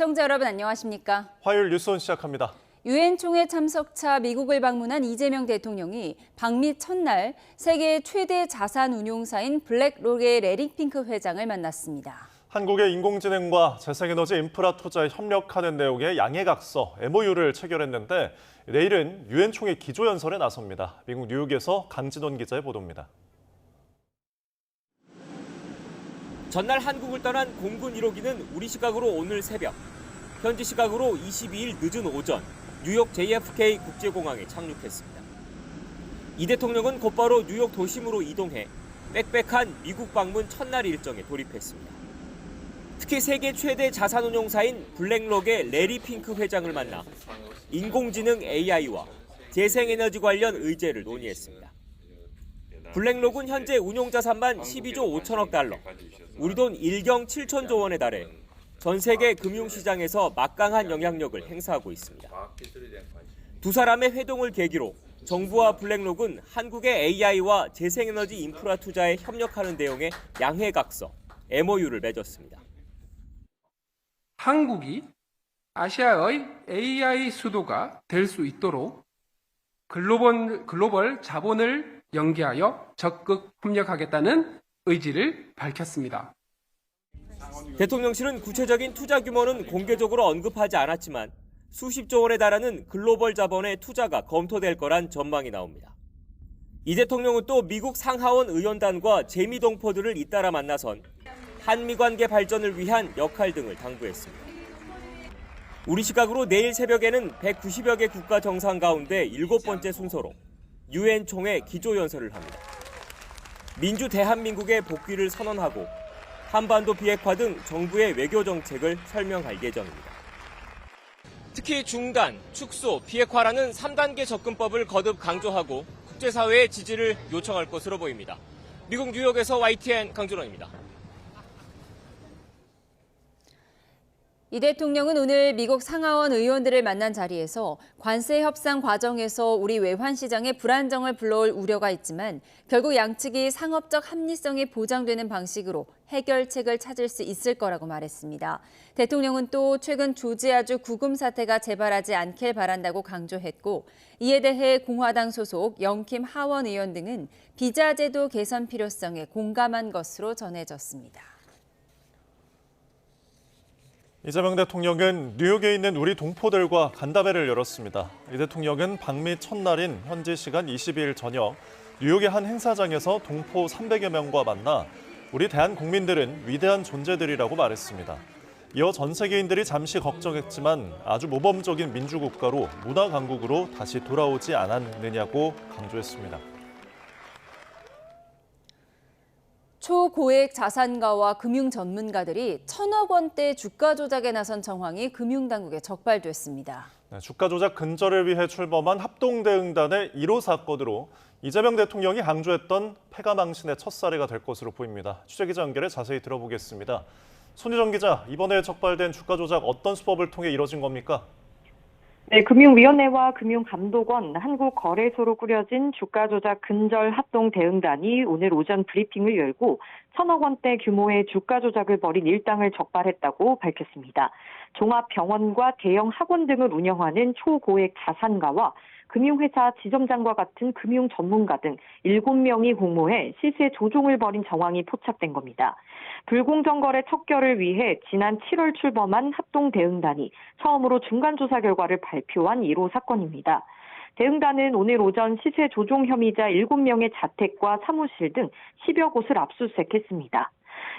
시청자 여러분 안녕하십니까? 화요일 뉴스온 시작합니다. 유엔 총회 참석차 미국을 방문한 이재명 대통령이 방미 첫날 세계 최대 자산 운용사인 블랙록의 레리 핑크 회장을 만났습니다. 한국의 인공지능과 재생에너지 인프라 투자에 협력하는 내용의 양해각서 MOU를 체결했는데 내일은 유엔 총회 기조연설에 나섭니다. 미국 뉴욕에서 강진원 기자의 보도입니다. 전날 한국을 떠난 공군 1호기는 우리 시각으로 오늘 새벽, 현지 시각으로 22일 늦은 오전 뉴욕 JFK 국제공항에 착륙했습니다. 이 대통령은 곧바로 뉴욕 도심으로 이동해 빽빽한 미국 방문 첫날 일정에 돌입했습니다. 특히 세계 최대 자산운용사인 블랙록의 레리 핑크 회장을 만나 인공지능 AI와 재생에너지 관련 의제를 논의했습니다. 블랙록은 현재 운용자산만 12조 5천억 달러, 우리 돈 1경 7천조 원에 달해 전 세계 금융시장에서 막강한 영향력을 행사하고 있습니다. 두 사람의 회동을 계기로 정부와 블랙록은 한국의 AI와 재생에너지 인프라 투자에 협력하는 내용의 양해각서, MOU를 맺었습니다. 한국이 아시아의 AI 수도가 될 수 있도록 글로벌 자본을 연계하여 적극 협력하겠다는 의지를 밝혔습니다. 대통령실은 구체적인 투자 규모는 공개적으로 언급하지 않았지만 수십조 원에 달하는 글로벌 자본의 투자가 검토될 거란 전망이 나옵니다. 이 대통령은 또 미국 상하원 의원단과 재미동포들을 잇따라 만나선 한미 관계 발전을 위한 역할 등을 당부했습니다. 우리 시각으로 내일 새벽에는 190여 개 국가 정상 가운데 7번째 순서로 유엔 총회 기조연설을 합니다. 민주 대한민국의 복귀를 선언하고 한반도 비핵화 등 정부의 외교 정책을 설명할 예정입니다. 특히 중단, 축소, 비핵화라는 3단계 접근법을 거듭 강조하고 국제사회의 지지를 요청할 것으로 보입니다. 미국 뉴욕에서 YTN 강준원입니다. 이 대통령은 오늘 미국 상하원 의원들을 만난 자리에서 관세 협상 과정에서 우리 외환시장의 불안정을 불러올 우려가 있지만 결국 양측이 상업적 합리성이 보장되는 방식으로 해결책을 찾을 수 있을 거라고 말했습니다. 대통령은 또 최근 조지아주 구금 사태가 재발하지 않길 바란다고 강조했고 이에 대해 공화당 소속 영킴 하원 의원 등은 비자 제도 개선 필요성에 공감한 것으로 전해졌습니다. 이재명 대통령은 뉴욕에 있는 우리 동포들과 간담회를 열었습니다. 이 대통령은 방미 첫날인 현지 시간 22일 저녁 뉴욕의 한 행사장에서 동포 300여 명과 만나 우리 대한국민들은 위대한 존재들이라고 말했습니다. 이어 전 세계인들이 잠시 걱정했지만 아주 모범적인 민주국가로 문화강국으로 다시 돌아오지 않았느냐고 강조했습니다. 초고액 자산가와 금융 전문가들이 1,000억 원대 주가 조작에 나선 정황이 금융당국에 적발됐습니다. 주가 조작 근절을 위해 출범한 합동대응단의 1호 사건으로 이재명 대통령이 강조했던 패가망신의 첫 사례가 될 것으로 보입니다. 취재기자 연결해 자세히 들어보겠습니다. 손희정 기자, 이번에 적발된 주가 조작 어떤 수법을 통해 이뤄진 겁니까? 네, 금융위원회와 금융감독원, 한국거래소로 꾸려진 주가 조작 근절 합동대응단이 오늘 오전 브리핑을 열고 1,000억 원대 규모의 주가 조작을 벌인 일당을 적발했다고 밝혔습니다. 종합병원과 대형 학원 등을 운영하는 초고액 자산가와 금융회사 지점장과 같은 금융 전문가 등 7명이 공모해 시세 조종을 벌인 정황이 포착된 겁니다. 불공정 거래 척결을 위해 지난 7월 출범한 합동대응단이 처음으로 중간조사 결과를 발표한 1호 사건입니다. 대응단은 오늘 오전 시세 조종 혐의자 7명의 자택과 사무실 등 10여 곳을 압수수색했습니다.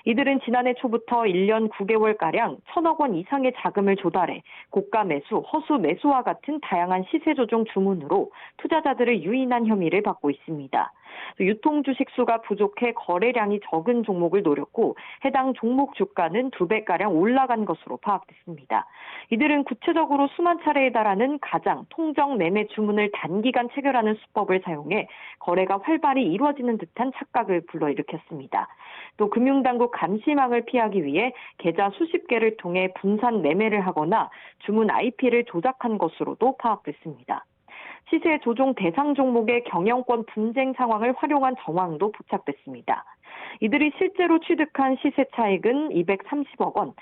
이들은 지난해 초부터 1년 9개월가량 1,000억 원 이상의 자금을 조달해 고가 매수, 허수 매수와 같은 다양한 시세 조종 주문으로 투자자들을 유인한 혐의를 받고 있습니다. 유통 주식 수가 부족해 거래량이 적은 종목을 노렸고 해당 종목 주가는 2배가량 올라간 것으로 파악됐습니다. 이들은 구체적으로 수만 차례에 달하는 가장, 통정, 매매 주문을 단기간 체결하는 수법을 사용해 거래가 활발히 이루어지는 듯한 착각을 불러일으켰습니다. 또 금융당국 감시망을 피하기 위해 계좌 수십 개를 통해 분산 매매를 하거나 주문 IP를 조작한 것으로도 파악됐습니다. 시세 조정 대상 종목의 경영권 분쟁 상황을 활용한 정황도 포착됐습니다. 이들이 실제로 취득한 시세 차익은 230억 원,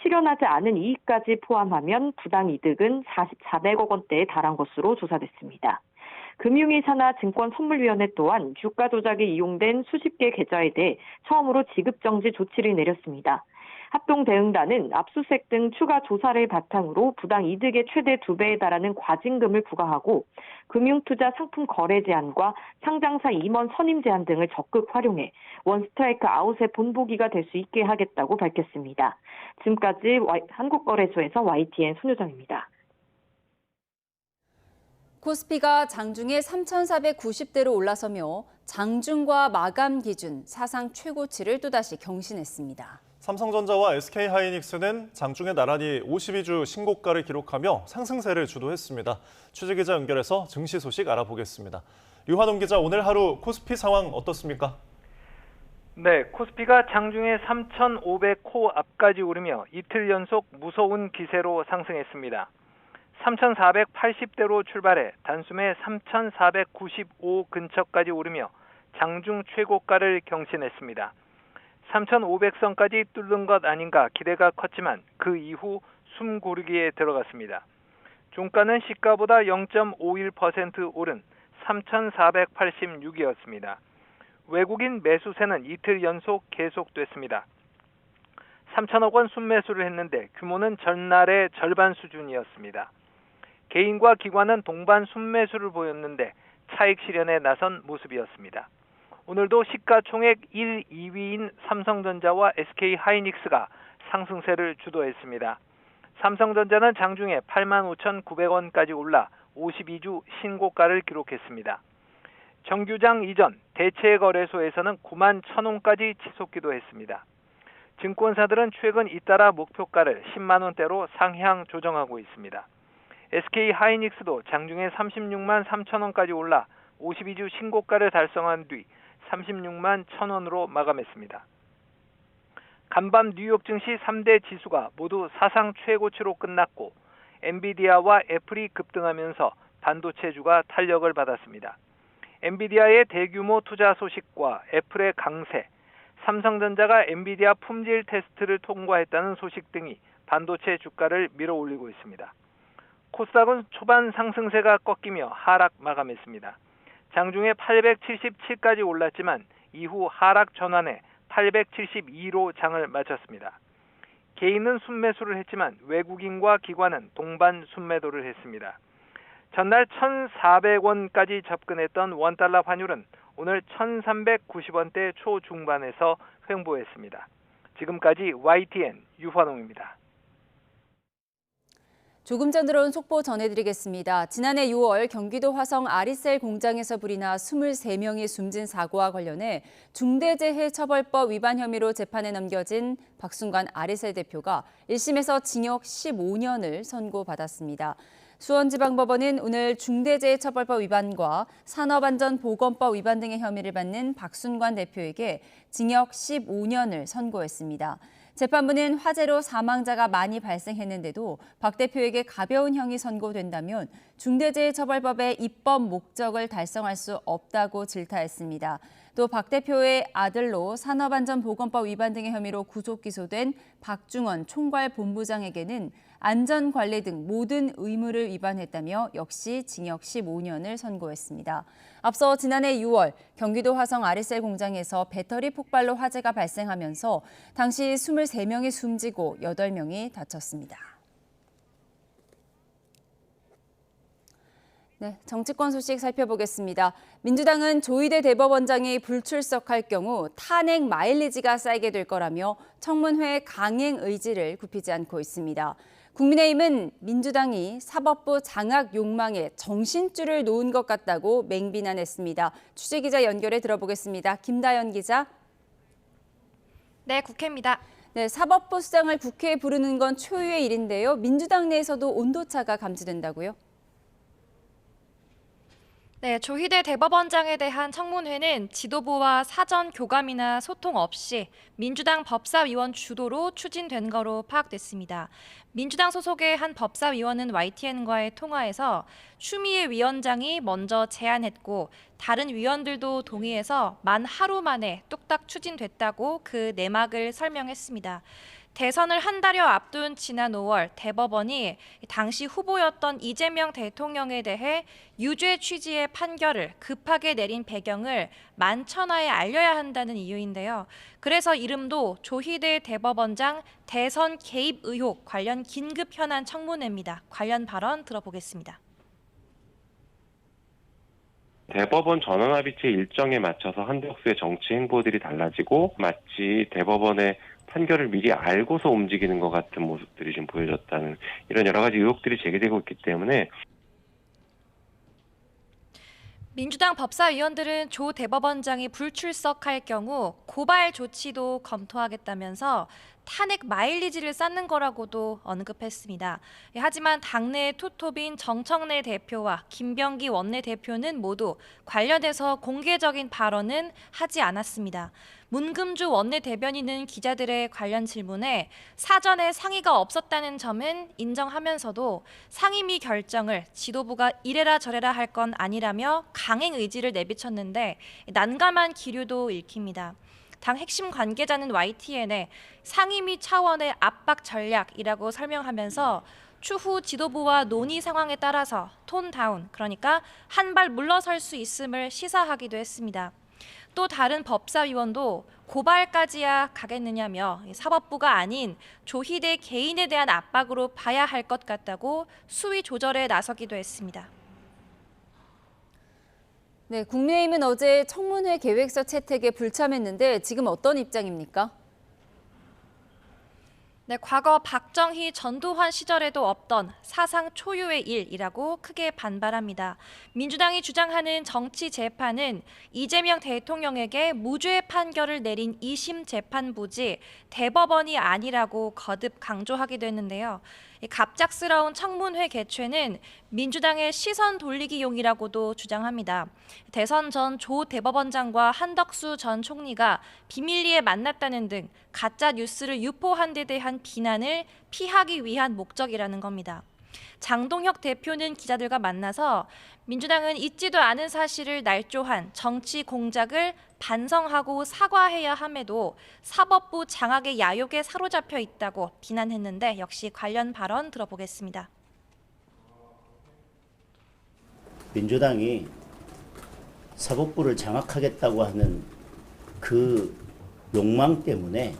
실현하지 않은 이익까지 포함하면 부당 이득은 400억 원대에 달한 것으로 조사됐습니다. 금융위 산하 증권선물위원회 또한 주가 조작에 이용된 수십 개 계좌에 대해 처음으로 지급정지 조치를 내렸습니다. 합동대응단은 압수수색 등 추가 조사를 바탕으로 부당 이득의 최대 2배에 달하는 과징금을 부과하고 금융투자 상품 거래 제한과 상장사 임원 선임 제한 등을 적극 활용해 원스트라이크 아웃의 본보기가 될 수 있게 하겠다고 밝혔습니다. 지금까지 한국거래소에서 YTN 손효정입니다. 코스피가 장중에 3,490대로 올라서며 장중과 마감 기준 사상 최고치를 또다시 경신했습니다. 삼성전자와 SK하이닉스는 장중에 나란히 52주 신고가를 기록하며 상승세를 주도했습니다. 취재기자 연결해서 증시 소식 알아보겠습니다. 류환웅 기자, 오늘 하루 코스피 상황 어떻습니까? 네, 코스피가 장중에 3,500호 앞까지 오르며 이틀 연속 무서운 기세로 상승했습니다. 3,480대로 출발해 단숨에 3,495 근처까지 오르며 장중 최고가를 경신했습니다. 3,500선까지 뚫는 것 아닌가 기대가 컸지만 그 이후 숨 고르기에 들어갔습니다. 종가는 시가보다 0.51% 오른 3,486이었습니다. 외국인 매수세는 이틀 연속 계속됐습니다. 3천억 원 순매수를 했는데 규모는 전날의 절반 수준이었습니다. 개인과 기관은 동반 순매수를 보였는데 차익 실현에 나선 모습이었습니다. 오늘도 시가총액 1, 2위인 삼성전자와 SK하이닉스가 상승세를 주도했습니다. 삼성전자는 장중에 85,900원까지 올라 52주 신고가를 기록했습니다. 정규장 이전 대체거래소에서는 91,000원까지 치솟기도 했습니다. 증권사들은 최근 잇따라 목표가를 10만 원대로 상향 조정하고 있습니다. SK하이닉스도 장중에 36만 3천원까지 올라 52주 신고가를 달성한 뒤 36만 1,000원으로 마감했습니다. 간밤 뉴욕 증시 3대 지수가 모두 사상 최고치로 끝났고 엔비디아와 애플이 급등하면서 반도체주가 탄력을 받았습니다. 엔비디아의 대규모 투자 소식과 애플의 강세, 삼성전자가 엔비디아 품질 테스트를 통과했다는 소식 등이 반도체 주가를 밀어올리고 있습니다. 코스닥은 초반 상승세가 꺾이며 하락 마감했습니다. 장중에 877까지 올랐지만 이후 하락 전환해 872로 장을 마쳤습니다. 개인은 순매수를 했지만 외국인과 기관은 동반 순매도를 했습니다. 전날 1,400원까지 접근했던 원달러 환율은 오늘 1,390원대 초중반에서 횡보했습니다. 지금까지 YTN 유환웅입니다. 조금 전 들어온 속보 전해드리겠습니다. 지난해 6월 경기도 화성 아리셀 공장에서 불이 나 23명이 숨진 사고와 관련해 중대재해처벌법 위반 혐의로 재판에 넘겨진 박순관 아리셀 대표가 1심에서 징역 15년을 선고받았습니다. 수원지방법원은 오늘 중대재해처벌법 위반과 산업안전보건법 위반 등의 혐의를 받는 박순관 대표에게 징역 15년을 선고했습니다. 재판부는 화재로 사망자가 많이 발생했는데도 박 대표에게 가벼운 형이 선고된다면 중대재해처벌법의 입법 목적을 달성할 수 없다고 질타했습니다. 또 박 대표의 아들로 산업안전보건법 위반 등의 혐의로 구속 기소된 박중원 총괄본부장에게는 안전관리 등 모든 의무를 위반했다며 역시 징역 15년을 선고했습니다. 앞서 지난해 6월 경기도 화성 아리셀 공장에서 배터리 폭발로 화재가 발생하면서 당시 23명이 숨지고 8명이 다쳤습니다. 네, 정치권 소식 살펴보겠습니다. 민주당은 조희대 대법원장이 불출석할 경우 탄핵 마일리지가 쌓이게 될 거라며 청문회 강행 의지를 굽히지 않고 있습니다. 국민의힘은 민주당이 사법부 장악 욕망에 정신줄을 놓은 것 같다고 맹비난했습니다. 취재기자 연결해 들어보겠습니다. 김다연 기자. 네, 국회입니다. 네, 사법부 수장을 국회에 부르는 건 초유의 일인데요. 민주당 내에서도 온도차가 감지된다고요? 네, 조희대 대법원장에 대한 청문회는 지도부와 사전 교감이나 소통 없이 민주당 법사위원 주도로 추진된 거로 파악됐습니다. 민주당 소속의 한 법사위원은 YTN과의 통화에서 추미애 위원장이 먼저 제안했고 다른 위원들도 동의해서 만 하루 만에 뚝딱 추진됐다고 그 내막을 설명했습니다. 대선을 한 달여 앞둔 지난 5월 대법원이 당시 후보였던 이재명 대통령에 대해 유죄 취지의 판결을 급하게 내린 배경을 만천하에 알려야 한다는 이유인데요. 그래서 이름도 조희대 대법원장 대선 개입 의혹 관련 긴급 현안 청문회입니다. 관련 발언 들어보겠습니다. 대법원 전원합의체 일정에 맞춰서 한덕수의 정치 행보들이 달라지고 마치 대법원의 판결을 미리 알고서 움직이는 것 같은 모습들이 지금 보여졌다는 이런 여러 가지 의혹들이 제기되고 있기 때문에 민주당 법사위원들은 조 대법원장이 불출석할 경우 고발 조치도 검토하겠다면서 탄핵 마일리지를 쌓는 거라고도 언급했습니다. 하지만 당내 투톱인 정청래 대표와 김병기 원내대표는 모두 관련해서 공개적인 발언은 하지 않았습니다. 문금주 원내대변인은 기자들의 관련 질문에 사전에 상의가 없었다는 점은 인정하면서도 상임위 결정을 지도부가 이래라 저래라 할 건 아니라며 강행 의지를 내비쳤는데 난감한 기류도 읽힙니다. 당 핵심 관계자는 YTN에 상임위 차원의 압박 전략이라고 설명하면서 추후 지도부와 논의 상황에 따라서 톤 다운, 그러니까 한 발 물러설 수 있음을 시사하기도 했습니다. 또 다른 법사위원도 고발까지야 가겠느냐며 사법부가 아닌 조희대 개인에 대한 압박으로 봐야 할 것 같다고 수위 조절에 나서기도 했습니다. 네, 국민의힘은 어제 청문회 계획서 채택에 불참했는데 지금 어떤 입장입니까? 네, 과거 박정희, 전두환 시절에도 없던 사상 초유의 일이라고 크게 반발합니다. 민주당이 주장하는 정치 재판은 이재명 대통령에게 무죄 판결을 내린 2심 재판부지 대법원이 아니라고 거듭 강조하기도 했는데요. 갑작스러운 청문회 개최는 민주당의 시선 돌리기용이라고도 주장합니다. 대선 전 조 대법원장과 한덕수 전 총리가 비밀리에 만났다는 등 가짜 뉴스를 유포한 데 대한 비난을 피하기 위한 목적이라는 겁니다. 장동혁 대표는 기자들과 만나서 민주당은 있지도 않은 사실을 날조한 정치 공작을 반성하고 사과해야 함에도 사법부 장악의 야욕에 사로잡혀 있다고 비난했는데 역시 관련 발언 들어보겠습니다. 민주당이 사법부를 장악하겠다고 하는 그 욕망 때문에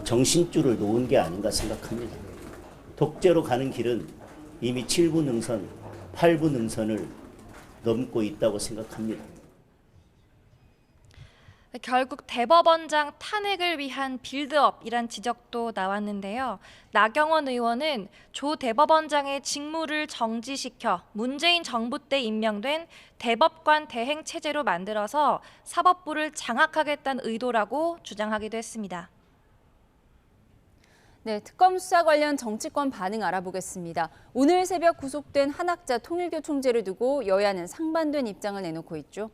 정신줄을 놓은 게 아닌가 생각합니다. 독재로 가는 길은 이미 7부 능선, 8부 능선을 넘고 있다고 생각합니다. 결국 대법원장 탄핵을 위한 빌드업이란 지적도 나왔는데요. 나경원 의원은 조 대법원장의 직무를 정지시켜 문재인 정부 때 임명된 대법관 대행 체제로 만들어서 사법부를 장악하겠다는 의도라고 주장하기도 했습니다. 네, 특검 수사 관련 정치권 반응 알아보겠습니다. 오늘 새벽 구속된 한학자 통일교 총재를 두고 여야는 상반된 입장을 내놓고 있죠.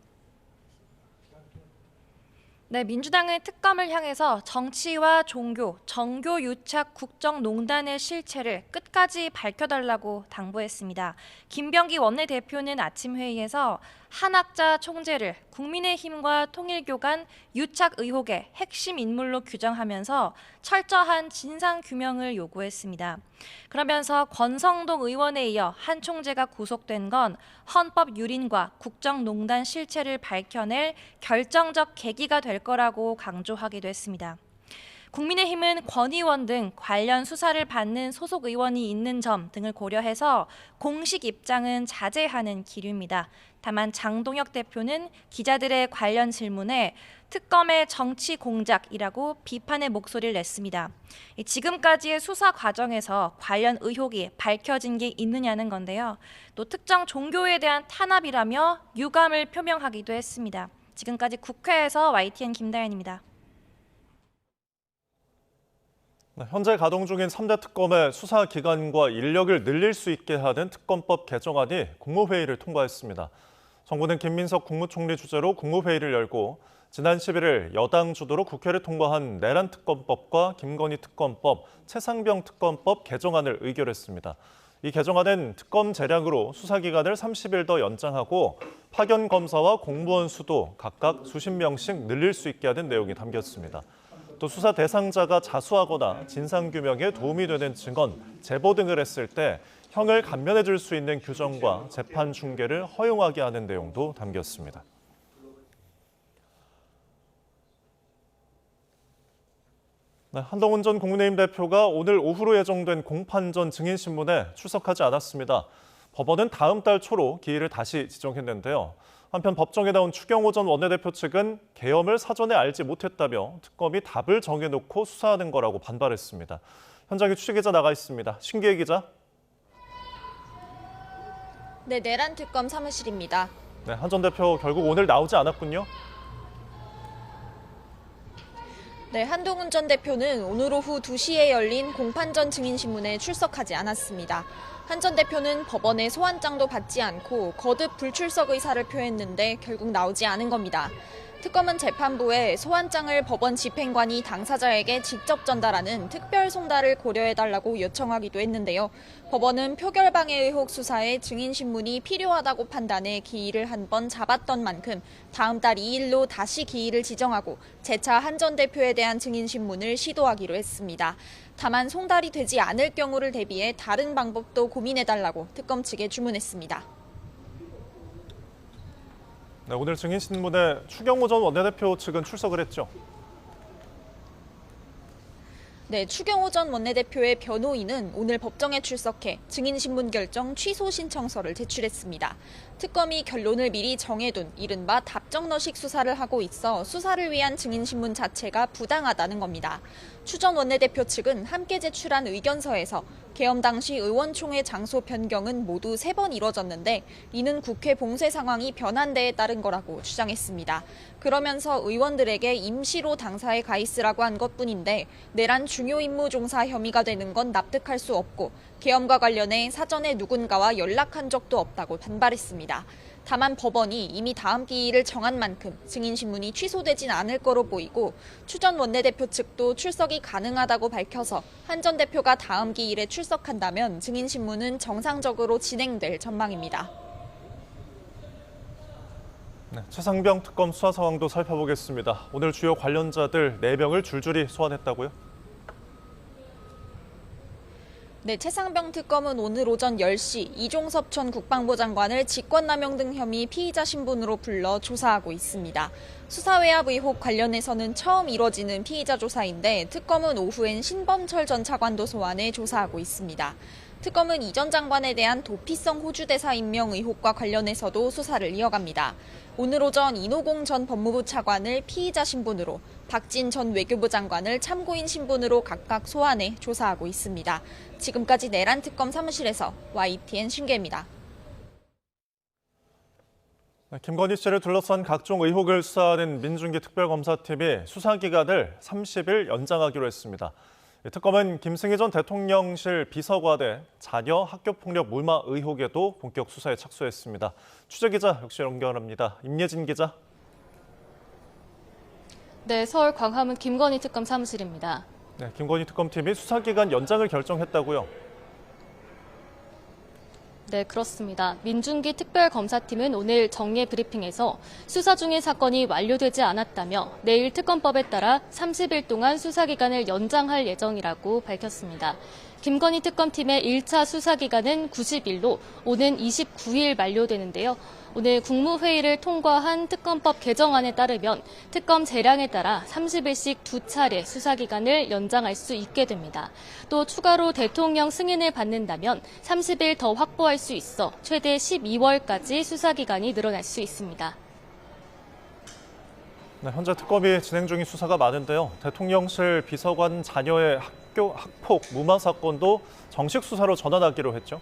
네, 민주당은 특검을 향해서 정치와 종교, 정교 유착 국정농단의 실체를 끝까지 밝혀달라고 당부했습니다. 김병기 원내대표는 아침 회의에서 한학자 총재를 국민의힘과 통일교 간 유착 의혹의 핵심 인물로 규정하면서 철저한 진상규명을 요구했습니다. 그러면서 권성동 의원에 이어 한 총재가 구속된 건 헌법 유린과 국정농단 실체를 밝혀낼 결정적 계기가 될 거라고 강조하기도 했습니다. 국민의힘은 권 의원 등 관련 수사를 받는 소속 의원이 있는 점 등을 고려해서 공식 입장은 자제하는 기류입니다. 다만 장동혁 대표는 기자들의 관련 질문에 특검의 정치 공작이라고 비판의 목소리를 냈습니다. 지금까지의 수사 과정에서 관련 의혹이 밝혀진 게 있느냐는 건데요. 또 특정 종교에 대한 탄압이라며 유감을 표명하기도 했습니다. 지금까지 국회에서 YTN 김다연입니다. 현재 가동 중인 3대 특검의 수사 기간과 인력을 늘릴 수 있게 하는 특검법 개정안이 국무회의를 통과했습니다. 정부는 김민석 국무총리 주재로 국무회의를 열고 지난 11일 여당 주도로 국회를 통과한 내란 특검법과 김건희 특검법, 최상병 특검법 개정안을 의결했습니다. 이 개정안은 특검 재량으로 수사기간을 30일 더 연장하고 파견 검사와 공무원 수도 각각 수십 명씩 늘릴 수 있게 하는 내용이 담겼습니다. 또 수사 대상자가 자수하거나 진상규명에 도움이 되는 증언, 제보 등을 했을 때 형을 감면해 줄 수 있는 규정과 재판 중계를 허용하게 하는 내용도 담겼습니다. 네, 한동훈 전 국민의힘 대표가 오늘 오후로 예정된 공판전 증인신문에 출석하지 않았습니다. 법원은 다음 달 초로 기일을 다시 지정했는데요. 한편 법정에 나온 추경호 전 원내대표 측은 계엄을 사전에 알지 못했다며 특검이 답을 정해놓고 수사하는 거라고 반발했습니다. 현장에 취재기자 나가 있습니다. 신기혜 기자. 네, 내란 특검 사무실입니다. 네, 한 전 대표 결국 오늘 나오지 않았군요. 네, 한동훈 전 대표는 오늘 오후 2시에 열린 공판전 증인신문에 출석하지 않았습니다. 한 전 대표는 법원의 소환장도 받지 않고 거듭 불출석 의사를 표했는데 결국 나오지 않은 겁니다. 특검은 재판부에 소환장을 법원 집행관이 당사자에게 직접 전달하는 특별 송달을 고려해달라고 요청하기도 했는데요. 법원은 표결방해 의혹 수사에 증인신문이 필요하다고 판단해 기일을 한 번 잡았던 만큼 다음 달 2일로 다시 기일을 지정하고 재차 한 전 대표에 대한 증인신문을 시도하기로 했습니다. 다만 송달이 되지 않을 경우를 대비해 다른 방법도 고민해달라고 특검 측에 주문했습니다. 네, 오늘 증인신문에 추경호 전 원내대표 측은 출석을 했죠. 네, 추경호 전 원내대표의 변호인은 오늘 법정에 출석해 증인신문 결정 취소 신청서를 제출했습니다. 특검이 결론을 미리 정해둔 이른바 답정너식 수사를 하고 있어 수사를 위한 증인신문 자체가 부당하다는 겁니다. 추 전 원내대표 측은 함께 제출한 의견서에서 계엄 당시 의원총회 장소 변경은 모두 3번 이뤄졌는데 이는 국회 봉쇄 상황이 변한 데에 따른 거라고 주장했습니다. 그러면서 의원들에게 임시로 당사에 가 있으라고 한 것뿐인데 내란 중요 임무 종사 혐의가 되는 건 납득할 수 없고 계엄과 관련해 사전에 누군가와 연락한 적도 없다고 반발했습니다. 다만 법원이 이미 다음 기일을 정한 만큼 증인신문이 취소되진 않을 거로 보이고 추 전 원내대표 측도 출석이 가능하다고 밝혀서 한 전 대표가 다음 기일에 출석한다면 증인신문은 정상적으로 진행될 전망입니다. 네, 최상병 특검 수사 상황도 살펴보겠습니다. 오늘 주요 관련자들 4명을 줄줄이 소환했다고요? 네, 최상병 특검은 오늘 오전 10시 이종섭 전 국방부 장관을 직권남용 등 혐의 피의자 신분으로 불러 조사하고 있습니다. 수사외압 의혹 관련해서는 처음 이뤄지는 피의자 조사인데 특검은 오후엔 신범철 전 차관도 소환해 조사하고 있습니다. 특검은 이 전 장관에 대한 도피성 호주대사 임명 의혹과 관련해서도 수사를 이어갑니다. 오늘 오전 이노공 전 법무부 차관을 피의자 신분으로, 박진 전 외교부 장관을 참고인 신분으로 각각 소환해 조사하고 있습니다. 지금까지 내란 특검 사무실에서 YTN 신기혜입니다. 김건희 씨를 둘러싼 각종 의혹을 수사하는 민중기 특별검사팀이 수사기간을 30일 연장하기로 했습니다. 특검은 김승희 전 대통령실 비서관의 자녀 학교폭력 무마 의혹에도 본격 수사에 착수했습니다. 취재기자 역시 연결합니다. 임예진 기자. 네, 서울 광화문 김건희 특검 사무실입니다. 네, 김건희 특검팀이 수사기간 연장을 결정했다고요? 네, 그렇습니다. 민중기 특별검사팀은 오늘 정례 브리핑에서 수사 중인 사건이 완료되지 않았다며 내일 특검법에 따라 30일 동안 수사기간을 연장할 예정이라고 밝혔습니다. 김건희 특검팀의 1차 수사기간은 90일로 오는 29일 만료되는데요. 오늘 국무회의를 통과한 특검법 개정안에 따르면 특검 재량에 따라 30일씩 2차례 수사기간을 연장할 수 있게 됩니다. 또 추가로 대통령 승인을 받는다면 30일 더 확보할 수 있어 최대 12월까지 수사기간이 늘어날 수 있습니다. 네, 현재 특검이 진행 중인 수사가 많은데요. 대통령실 비서관 자녀의 학교 학폭 무마 사건도 정식 수사로 전환하기로 했죠.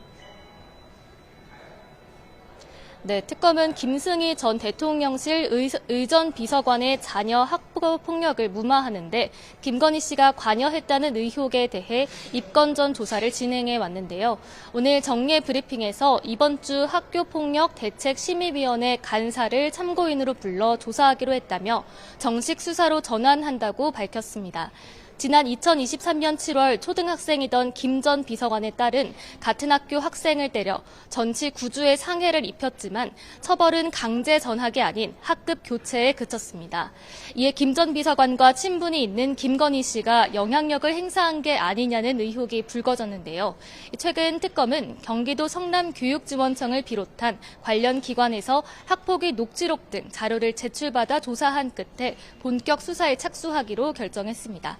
네, 특검은 김승희 전 대통령실 의전 비서관의 자녀 학폭 학교폭력을 무마하는데 김건희 씨가 관여했다는 의혹에 대해 입건 전 조사를 진행해 왔는데요. 오늘 정례 브리핑에서 이번 주 학교폭력 대책심의위원회 간사를 참고인으로 불러 조사하기로 했다며 정식 수사로 전환한다고 밝혔습니다. 지난 2023년 7월 초등학생이던 김 전 비서관의 딸은 같은 학교 학생을 때려 전치 9주의 상해를 입혔지만 처벌은 강제 전학이 아닌 학급 교체에 그쳤습니다. 이에 김 전 비서관과 친분이 있는 김건희 씨가 영향력을 행사한 게 아니냐는 의혹이 불거졌는데요. 최근 특검은 경기도 성남교육지원청을 비롯한 관련 기관에서 학폭위 녹취록 등 자료를 제출받아 조사한 끝에 본격 수사에 착수하기로 결정했습니다.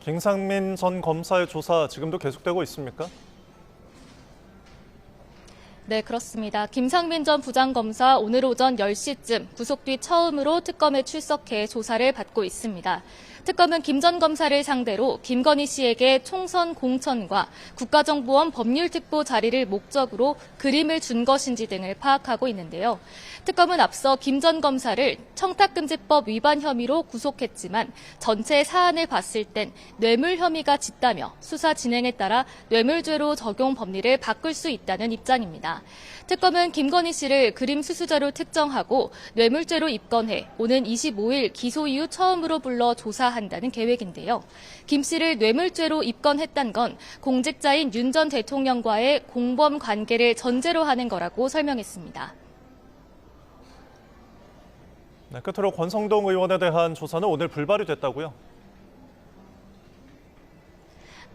김상민 전 검사의 조사 지금도 계속되고 있습니까? 네, 그렇습니다. 김상민 전 부장검사 오늘 오전 10시쯤 구속 뒤 처음으로 특검에 출석해 조사를 받고 있습니다. 특검은 김 전 검사를 상대로 김건희 씨에게 총선 공천과 국가정보원 법률특보 자리를 목적으로 그림을 준 것인지 등을 파악하고 있는데요. 특검은 앞서 김 전 검사를 청탁금지법 위반 혐의로 구속했지만 전체 사안을 봤을 땐 뇌물 혐의가 짙다며 수사 진행에 따라 뇌물죄로 적용 법리를 바꿀 수 있다는 입장입니다. 특검은 김건희 씨를 그림 수수자로 특정하고 뇌물죄로 입건해 오는 25일 기소 이후 처음으로 불러 조사한다는 계획인데요. 김 씨를 뇌물죄로 입건했단 건 공직자인 윤 전 대통령과의 공범 관계를 전제로 하는 거라고 설명했습니다. 네, 끝으로 권성동 의원에 대한 조사는 오늘 불발이 됐다고요?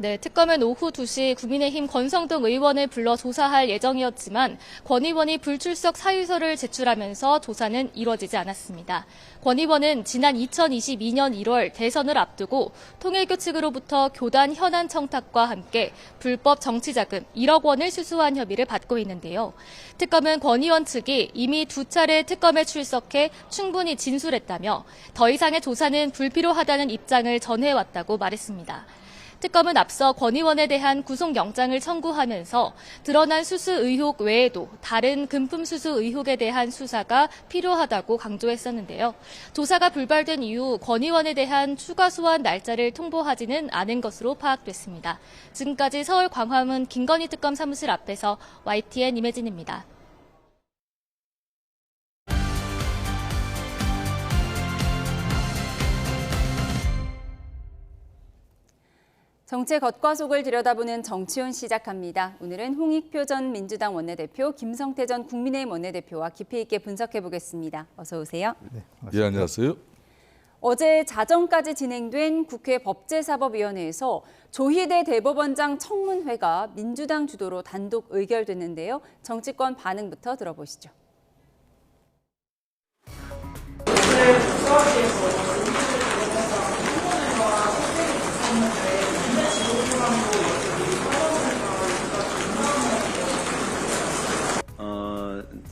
네, 특검은 오후 2시 국민의힘 권성동 의원을 불러 조사할 예정이었지만 권 의원이 불출석 사유서를 제출하면서 조사는 이루어지지 않았습니다. 권 의원은 지난 2022년 1월 대선을 앞두고 통일교 측으로부터 교단 현안 청탁과 함께 불법 정치자금 1억 원을 수수한 혐의를 받고 있는데요. 특검은 권 의원 측이 이미 2차례 특검에 출석해 충분히 진술했다며 더 이상의 조사는 불필요하다는 입장을 전해왔다고 말했습니다. 특검은 앞서 권 의원에 대한 구속영장을 청구하면서 드러난 수수 의혹 외에도 다른 금품 수수 의혹에 대한 수사가 필요하다고 강조했었는데요. 조사가 불발된 이후 권 의원에 대한 추가 소환 날짜를 통보하지는 않은 것으로 파악됐습니다. 지금까지 서울 광화문 김건희 특검 사무실 앞에서 YTN 임혜진입니다. 정치의 겉과 속을 들여다보는 정치온 시작합니다. 오늘은 홍익표 전 민주당 원내대표, 김성태 전 국민의힘 원내대표와 깊이 있게 분석해 보겠습니다. 어서 오세요. 네, 안녕하세요. 어제 자정까지 진행된 국회 법제사법위원회에서 조희대 대법원장 청문회가 민주당 주도로 단독 의결됐는데요. 정치권 반응부터 들어보시죠.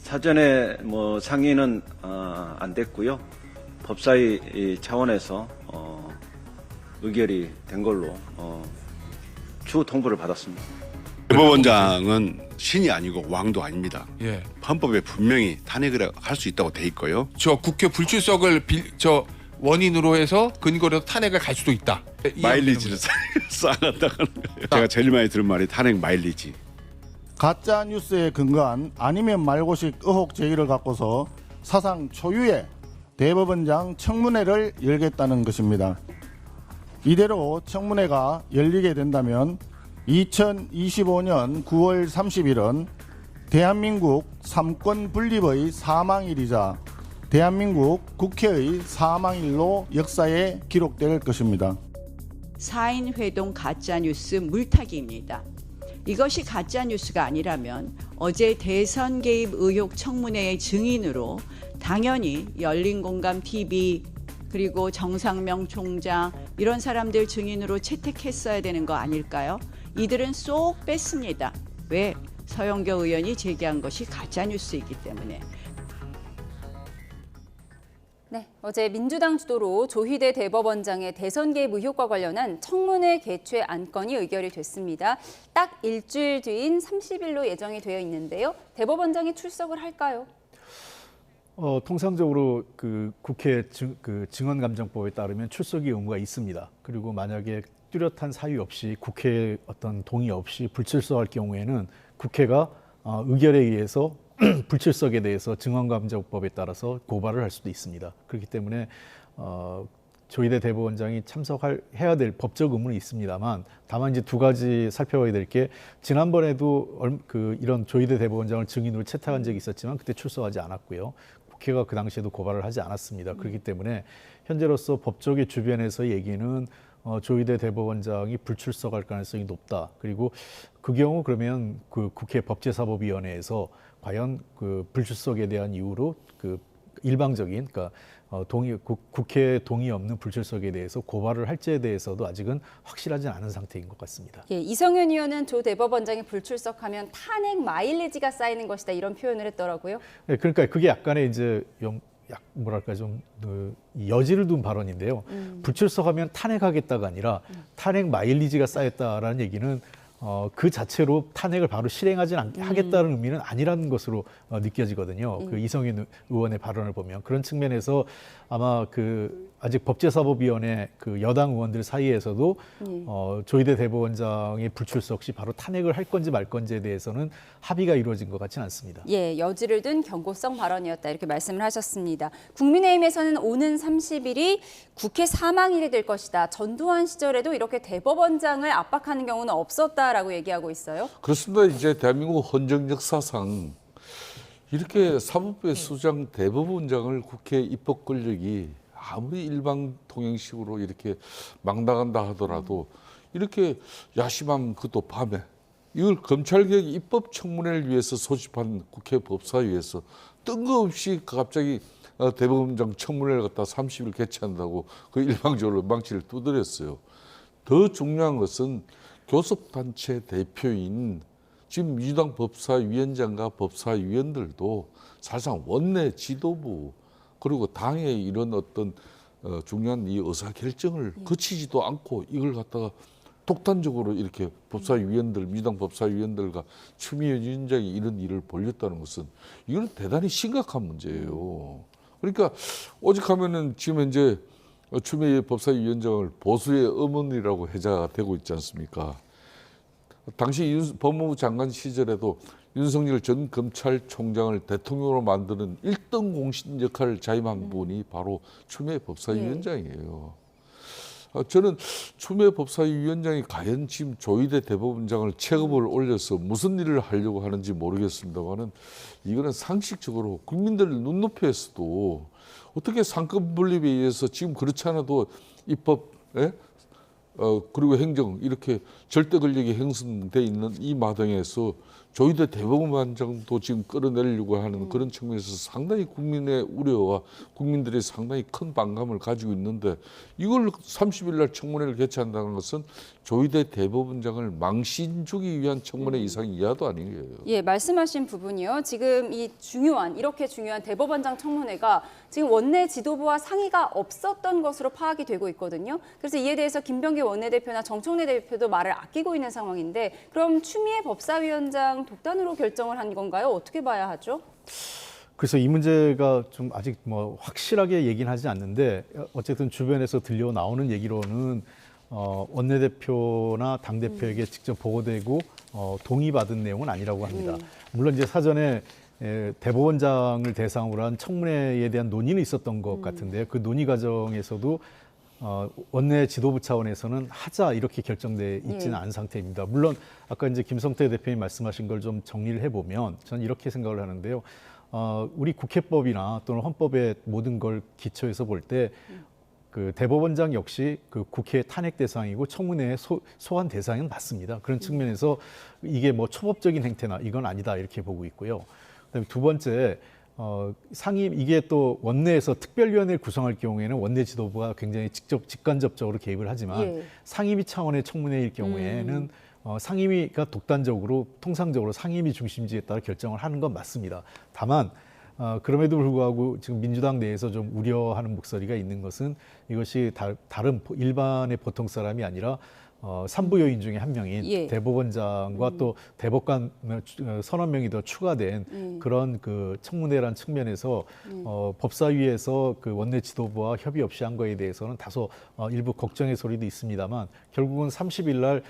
사전에 상의는 안 됐고요. 법사위 차원에서 의결이 된 걸로 추후 통보를 받았습니다. 대법원장은 신이 아니고 왕도 아닙니다. 예. 헌법에 분명히 탄핵을 할 수 있다고 돼 있고요. 저 국회 불출석을 원인으로 해서 근거로 탄핵을 갈 수도 있다. 마일리지를 쌓아간다는 거예요. 제가 제일 많이 들은 말이 탄핵 마일리지. 가짜 뉴스에 근거한 아니면 말고식 의혹 제기를 갖고서 사상 초유의 대법원장 청문회를 열겠다는 것입니다. 이대로 청문회가 열리게 된다면 2025년 9월 30일은 대한민국 삼권 분립의 사망일이자 대한민국 국회의 사망일로 역사에 기록될 것입니다. 4인 회동 가짜뉴스 물타기입니다. 이것이 가짜뉴스가 아니라면 어제 대선 개입 의혹 청문회의 증인으로 당연히 열린공감TV 그리고 정상명 총장 이런 사람들 증인으로 채택했어야 되는 거 아닐까요? 이들은 쏙 뺐습니다. 왜? 서영교 의원이 제기한 것이 가짜뉴스이기 때문에. 네, 어제 민주당 주도로 조희대 대법원장의 대선 개입 의혹과 관련한 청문회 개최 안건이 의결이 됐습니다. 딱 일주일 뒤인 30일로 예정이 되어 있는데요. 대법원장이 출석을 할까요? 통상적으로 그 국회 증언감정법에 따르면 출석의 의무가 있습니다. 그리고 만약에 뚜렷한 사유 없이 국회의 어떤 동의 없이 불출석할 경우에는 국회가 의결에 의해서 불출석에 대해서 증언감정법에 따라서 고발을 할 수도 있습니다. 그렇기 때문에 조희대 대법원장이 참석해야 될 법적 의무는 있습니다만, 다만 이제 두 가지 살펴봐야 될 게, 지난번에도 이런 조희대 대법원장을 증인으로 채택한 적이 있었지만 그때 출석하지 않았고요. 국회가 그 당시에도 고발을 하지 않았습니다. 그렇기 때문에 현재로서 법조계 주변에서 얘기는 조희대 대법원장이 불출석할 가능성이 높다. 그리고 그 경우 그러면 그 국회 법제사법위원회에서 과연 그 불출석에 대한 이유로 그 일방적인, 그러니까 국회 동의 없는 불출석에 대해서 고발을 할지에 대해서도 아직은 확실하지 않은 상태인 것 같습니다. 예, 이성윤 의원은 조 대법원장이 불출석하면 탄핵 마일리지가 쌓이는 것이다, 이런 표현을 했더라고요. 네, 그러니까 그게 약간의 이제 뭐랄까 좀 여지를 둔 발언인데요. 불출석하면 탄핵하겠다가 아니라 탄핵 마일리지가 쌓였다라는 얘기는 그 자체로 탄핵을 바로 하겠다는 의미는 아니라는 것으로 느껴지거든요. 그 이성윤 의원의 발언을 보면 그런 측면에서 아마 아직 법제사법위원회 여당 의원들 사이에서도 조희대 대법원장의 불출석 시 바로 탄핵을 할 건지 말 건지에 대해서는 합의가 이루어진 것 같지는 않습니다. 예, 여지를 둔 경고성 발언이었다, 이렇게 말씀을 하셨습니다. 국민의힘에서는 오는 30일이 국회 사망일이 될 것이다. 전두환 시절에도 이렇게 대법원장을 압박하는 경우는 없었다라고 얘기하고 있어요. 그렇습니다. 이제 대한민국 헌정 역사상 이렇게 사법부의 수장 대법원장을 국회 입법 권력이 아무리 일방 통행식으로 이렇게 막 나간다 하더라도 이렇게 야심한 그것도 밤에 이걸 검찰개혁 입법청문회를 위해서 소집한 국회 법사위에서 뜬금없이 갑자기 대법원장 청문회를 갖다 30일 개최한다고 그 일방적으로 망치를 두드렸어요. 더 중요한 것은 교섭단체 대표인 지금 민주당 법사위원장과 법사위원들도 사실상 원내 지도부 그리고 당의 이런 어떤 중요한 이 의사결정을 거치지도 않고 이걸 갖다가 독단적으로 이렇게 법사위원들, 민주당 법사위원들과 추미애 위원장이 이런 일을 벌였다는 것은 이건 대단히 심각한 문제예요. 그러니까 오직하면은 지금 현재 추미애 법사위원장을 보수의 어머니라고 회자가 되고 있지 않습니까? 당시 법무부 장관 시절에도 윤석열 전 검찰총장을 대통령으로 만드는 1등 공신 역할을 자임한 분이 바로 추미애 법사위원장이에요. 저는 추미애 법사위원장이 과연 지금 조희대 대법원장을 체급을 올려서 무슨 일을 하려고 하는지 모르겠습니다만은 이거는 상식적으로 국민들 눈높이에서도 어떻게 상권 분립에 의해서 지금 그렇지 않아도 입법, 그리고 행정 이렇게 절대 권력이 형성돼 있는 이 마당에서 조희대 대법원장도 지금 끌어내리려고 하는 그런 측면에서 상당히 국민의 우려와 국민들이 상당히 큰 반감을 가지고 있는데 이걸 30일 날 청문회를 개최한다는 것은 조희대 대법원장을 망신 주기 위한 청문회 이상 이하도 아니에요. 예, 말씀하신 부분이요. 지금 이렇게 중요한 대법원장 청문회가 지금 원내 지도부와 상의가 없었던 것으로 파악이 되고 있거든요. 그래서 이에 대해서 김병기 원내대표나 정청래 대표도 말을 아끼고 있는 상황인데, 그럼 추미애 법사위원장 독단으로 결정을 한 건가요? 어떻게 봐야 하죠? 그래서 이 문제가 좀 아직 확실하게 얘기는 하지 않는데, 어쨌든 주변에서 들려 나오는 얘기로는 원내대표나 당대표에게 직접 보고되고 동의받은 내용은 아니라고 합니다. 물론 이제 사전에 대법원장을 대상으로 한 청문회에 대한 논의는 있었던 것 같은데, 그 논의 과정에서도 원내 지도부 차원에서는 하자 이렇게 결정돼 있지는 않은 상태입니다. 물론 아까 이제 김성태 대표님 말씀하신 걸 좀 정리를 해보면 저는 이렇게 생각을 하는데요. 우리 국회법이나 또는 헌법의 모든 걸 기초해서 볼 때 그 대법원장 역시 그 국회 탄핵 대상이고 청문회에 소환 대상은 맞습니다. 그런 측면에서 이게 초법적인 행태나 이건 아니다 이렇게 보고 있고요. 그다음에 두 번째, 이게 또 원내에서 특별위원회를 구성할 경우에는 원내 지도부가 굉장히 직간접적으로 개입을 하지만 상임위 차원의 청문회일 경우에는 상임위가 독단적으로 통상적으로 상임위 중심지에 따라 결정을 하는 건 맞습니다. 다만 그럼에도 불구하고 지금 민주당 내에서 좀 우려하는 목소리가 있는 것은 이것이 다른 일반의 보통 사람이 아니라 삼부 요인 중에 한 명인 예. 대법원장과 또 대법관 서너 명이 더 추가된 그런 그 청문회라는 측면에서 법사위에서 그 원내 지도부와 협의 없이 한 거에 대해서는 다소 일부 걱정의 소리도 있습니다만 결국은 30일 날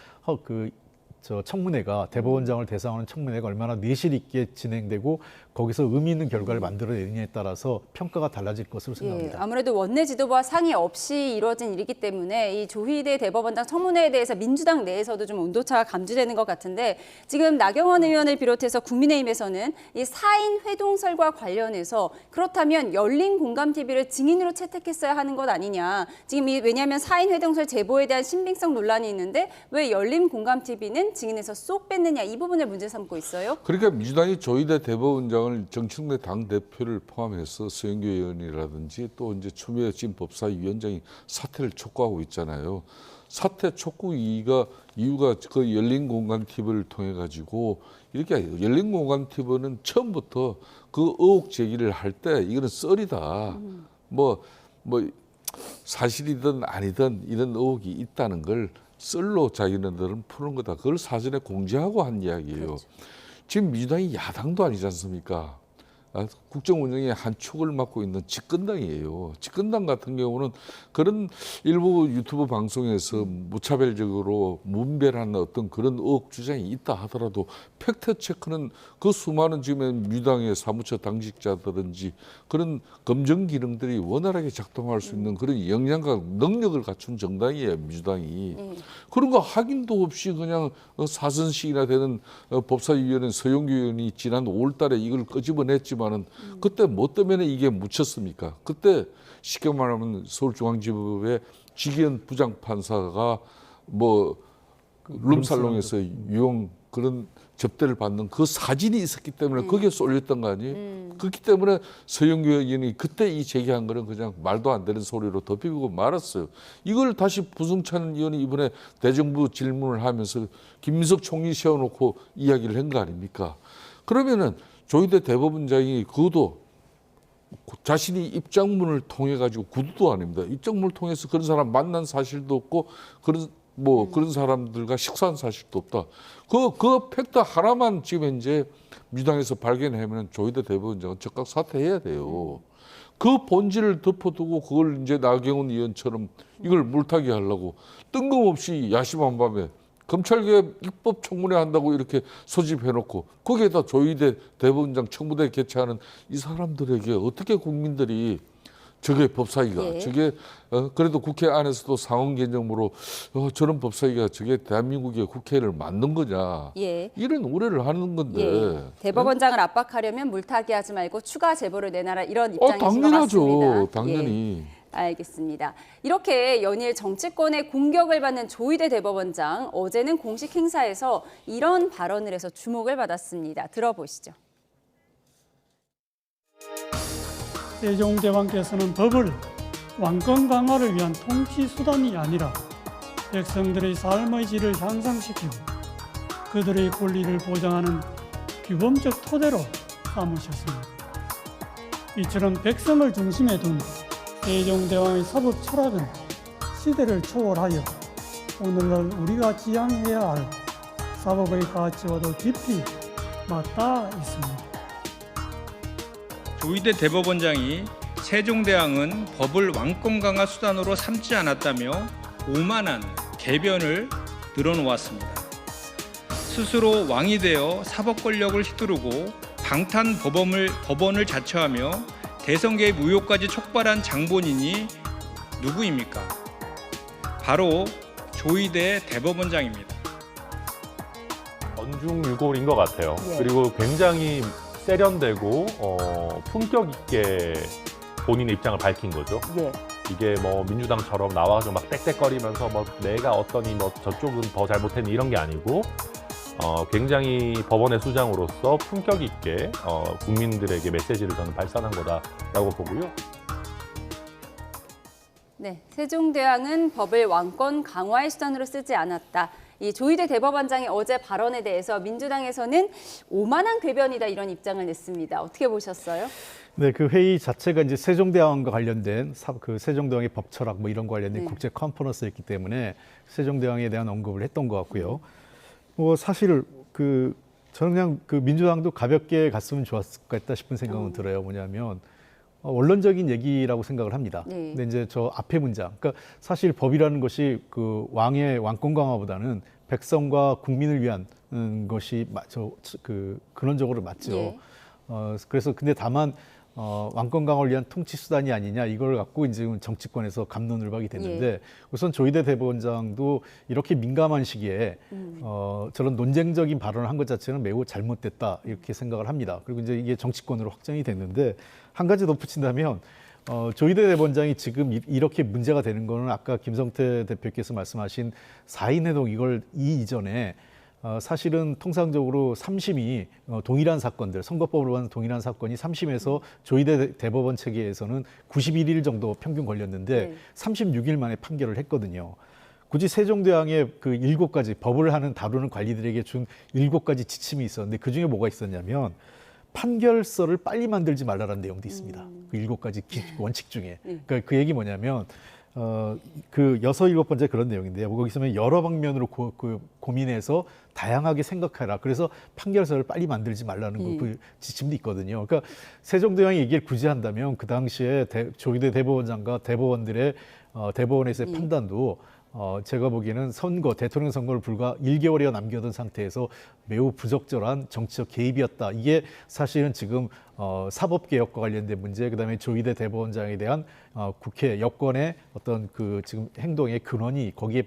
청문회가 대법원장을 대상으로 하는 청문회가 얼마나 내실 있게 진행되고 거기서 의미 있는 결과를 만들어내느냐에 따라서 평가가 달라질 것으로 생각합니다. 예, 아무래도 원내 지도부와 상의 없이 이루어진 일이기 때문에 이 조희대 대법원장 청문회에 대해서 민주당 내에서도 좀 온도차가 감지되는 것 같은데 지금 나경원 의원을 비롯해서 국민의힘에서는 이 4인 회동설과 관련해서 그렇다면 열린 공감TV를 증인으로 채택했어야 하는 것 아니냐. 지금 왜냐하면 4인 회동설 제보에 대한 신빙성 논란이 있는데 왜 열린 공감TV는 증인에서 쏙 뺐느냐 이 부분을 문제 삼고 있어요. 그러니까 민주당이 조희대 대법원장을 정청래 당대표를 포함해서 서영교 의원이라든지 또 이제 추미애 지금 법사위원장이 사퇴를 촉구하고 있잖아요. 사퇴 촉구 이유가 그 열린 공감 TV를 통해 가지고 이렇게 열린 공감 TV는 처음부터 그 의혹 제기를 할 때 이거는 썰이다. 뭐 사실이든 아니든 이런 의혹이 있다는 걸 썰로 자기네들은 푸는 거다. 그걸 사전에 공지하고 한 이야기예요. 그렇죠. 지금 민주당이 야당도 아니지 않습니까? 국정 운영의 한 축을 맡고 있는 집권당이에요. 집권당 같은 경우는 그런 일부 유튜브 방송에서 무차별적으로 문별한 어떤 그런 의혹 주장이 있다 하더라도 팩트 체크는 그 수많은 지금 민주당의 사무처 당직자들인지 그런 검증 기능들이 원활하게 작동할 수 있는 그런 역량과 능력을 갖춘 정당이에요, 민주당이. 그런 거 확인도 없이 그냥 사선식이나 되는 법사위원회 서영교 의원이 지난 5월 달에 이걸 끄집어냈지만 그때 뭐 때문에 이게 묻혔습니까? 그때 쉽게 말하면 서울중앙지법의 지기현 부장판사가 룸살롱에서 유용 그런 접대를 받는 그 사진이 있었기 때문에 거기에 쏠렸던 거 아니에요? 그렇기 때문에 서영교 의원이 그때 이 제기한 거는 그냥 말도 안 되는 소리로 덮이고 말았어요. 이걸 다시 부승찬 의원이 이번에 대정부 질문을 하면서 김민석 총리 세워놓고 이야기를 한 거 아닙니까? 그러면은 조희대 대법원장이 그것도 자신이 입장문을 통해 가지고 구두도 아닙니다. 입장문을 통해서 그런 사람 만난 사실도 없고 그런 사람들과 식사한 사실도 없다. 그 팩트 하나만 지금 현재 민주당에서 발견하면 조희대 대법원장은 즉각 사퇴해야 돼요. 그 본질을 덮어두고 그걸 이제 나경원 의원처럼 이걸 물타기 하려고 뜬금없이 야심한 밤에 검찰개혁 입법 청문회 한다고 이렇게 소집해놓고 거기에다 조희대 대법원장 청문회 개최하는 이 사람들에게 어떻게 국민들이 저게 법사위가 저게 그래도 국회 안에서도 상원 개념으로 저런 법사위가 저게 대한민국의 국회를 만든 거냐 이런 우려를 하는 건데 대법원장을 압박하려면 물타기하지 말고 추가 제보를 내놔라 이런 입장이신 것 같습니다. 당연하죠. 당연히. 알겠습니다. 이렇게 연일 정치권의 공격을 받는 조희대 대법원장 어제는 공식 행사에서 이런 발언을 해서 주목을 받았습니다. 들어보시죠. 세종대왕께서는 법을 왕권 강화를 위한 통치 수단이 아니라 백성들의 삶의 질을 향상시키고 그들의 권리를 보장하는 규범적 토대로 삼으셨습니다. 이처럼 백성을 중심에 둔 세종대왕의 사법 철학은 시대를 초월하여 오늘날 우리가 지향해야 할 사법의 가치와도 깊이 맞닿아 있습니다. 조희대 대법원장이 세종대왕은 법을 왕권 강화 수단으로 삼지 않았다며 오만한 개변을 늘어놓았습니다. 스스로 왕이 되어 사법 권력을 휘두르고 방탄 법원을 자처하며 대선 개입 의혹까지 촉발한 장본인이 누구입니까? 바로 조희대 대법원장입니다. 언중유골인 것 같아요. 그리고 굉장히 세련되고 품격 있게 본인의 입장을 밝힌 거죠. 이게 뭐 민주당처럼 나와서 막 떽떽거리면서 뭐 내가 어떠니 뭐 저쪽은 더 잘못했니 이런 게 아니고 굉장히 법원의 수장으로서 품격 있게 국민들에게 메시지를 저는 발산한 거다라고 보고요. 네, 세종대왕은 법을 왕권 강화의 수단으로 쓰지 않았다. 이 조희대 대법원장의 어제 발언에 대해서 민주당에서는 오만한 궤변이다 이런 입장을 냈습니다. 어떻게 보셨어요? 네, 그 회의 자체가 이제 세종대왕과 관련된 그 세종대왕의 법철학 뭐 이런 관련된 국제 컨퍼런스였기 때문에 세종대왕에 대한 언급을 했던 것 같고요. 뭐 사실 그 저는 그냥 그 민주당도 가볍게 갔으면 좋았을 것 같다 싶은 생각은 들어요. 뭐냐면 원론적인 얘기라고 생각을 합니다. 근데 이제 저 앞에 문장, 그러니까 사실 법이라는 것이 그 왕의 왕권 강화보다는 백성과 국민을 위한 것이 근원적으로 맞죠. 그래서 근데 다만 왕권 강화를 위한 통치 수단이 아니냐 이걸 갖고 이제 정치권에서 갑론을박이 됐는데 우선 조희대 대법원장도 이렇게 민감한 시기에 저런 논쟁적인 발언을 한 것 자체는 매우 잘못됐다 이렇게 생각을 합니다. 그리고 이제 이게 정치권으로 확정이 됐는데 한 가지 덧붙인다면 조희대 대법원장이 지금 이렇게 문제가 되는 거는 아까 김성태 대표께서 말씀하신 4인 회동 이걸 이전에 사실은 통상적으로 3심이 동일한 사건들, 선거법으로 하는 동일한 사건이 3심에서 조희대 대법원 체계에서는 91일 정도 평균 걸렸는데 36일 만에 판결을 했거든요. 굳이 세종대왕의 그 7가지 법을 다루는 관리들에게 준 7가지 지침이 있었는데 그중에 뭐가 있었냐면 판결서를 빨리 만들지 말라라는 내용도 있습니다. 그 7가지 원칙 중에. 그러니까 그 얘기 뭐냐면 그 6, 7번째 그런 내용인데요. 거기서는 여러 방면으로 고민해서 다양하게 생각해라. 그래서 판결서를 빨리 만들지 말라는 그 지침도 있거든요. 그러니까 세종대왕이 얘기를 굳이 한다면 그 당시에 조희대 대법원장과 대법원들의 대법원에서의 판단도 제가 보기에는 대통령 선거를 불과 1개월여 남겨둔 상태에서 매우 부적절한 정치적 개입이었다. 이게 사실은 지금 사법개혁과 관련된 문제, 그다음에 조희대 대법원장에 대한 국회 여권의 어떤 그 지금 행동의 근원이 거기에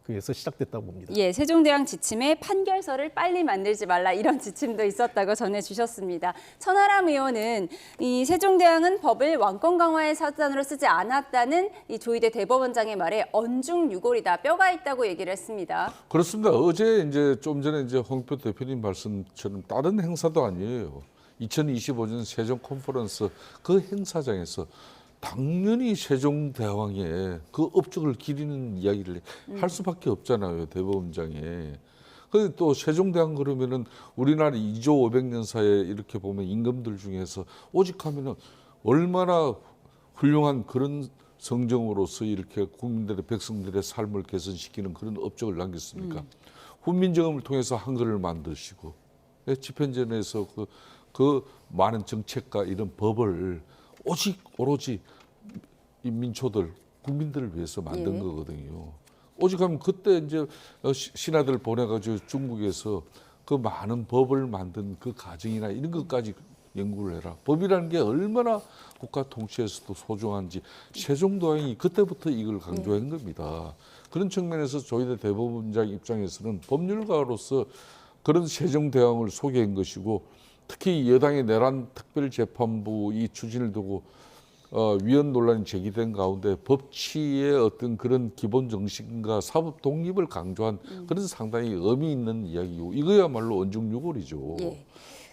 그래서 시작됐다고 봅니다. 예, 세종대왕 지침에 판결서를 빨리 만들지 말라 이런 지침도 있었다고 전해주셨습니다. 천하람 의원은 이 세종대왕은 법을 왕권 강화의 사단으로 쓰지 않았다는 이 조희대 대법원장의 말에 언중유골이다, 뼈가 있다고 얘기를 했습니다. 그렇습니다. 어제 이제 좀 전에 이제 홍표 대표님 말씀처럼 다른 행사도 아니에요. 2025년 세종 컨퍼런스 그 행사장에서 당연히 세종대왕의 그 업적을 기리는 이야기를 할 수밖에 없잖아요, 대법원장에. 근데 또 세종대왕 그러면은 우리나라 2조 500년 사이에 이렇게 보면 임금들 중에서 오직하면은 얼마나 훌륭한 그런 성정으로서 이렇게 국민들의 백성들의 삶을 개선시키는 그런 업적을 남겼습니까? 훈민정음을 통해서 한글을 만드시고 집현전에서 그 많은 정책과 이런 법을 오로지 이 민초들, 국민들을 위해서 만든 거거든요. 오직하면 그때 이제 신하들 보내가지고 중국에서 그 많은 법을 만든 그 과정이나 이런 것까지 연구를 해라. 법이라는 게 얼마나 국가 통치에서도 소중한지 세종대왕이 그때부터 이걸 강조한 겁니다. 그런 측면에서 조희대 대법원장 입장에서는 법률가로서 그런 세종대왕을 소개한 것이고 특히 여당의 내란 특별재판부 이 추진을 두고 위헌 논란이 제기된 가운데 법치의 어떤 그런 기본 정신과 사법 독립을 강조한 그런 상당히 의미 있는 이야기고 이거야말로 언중유골이죠. 예.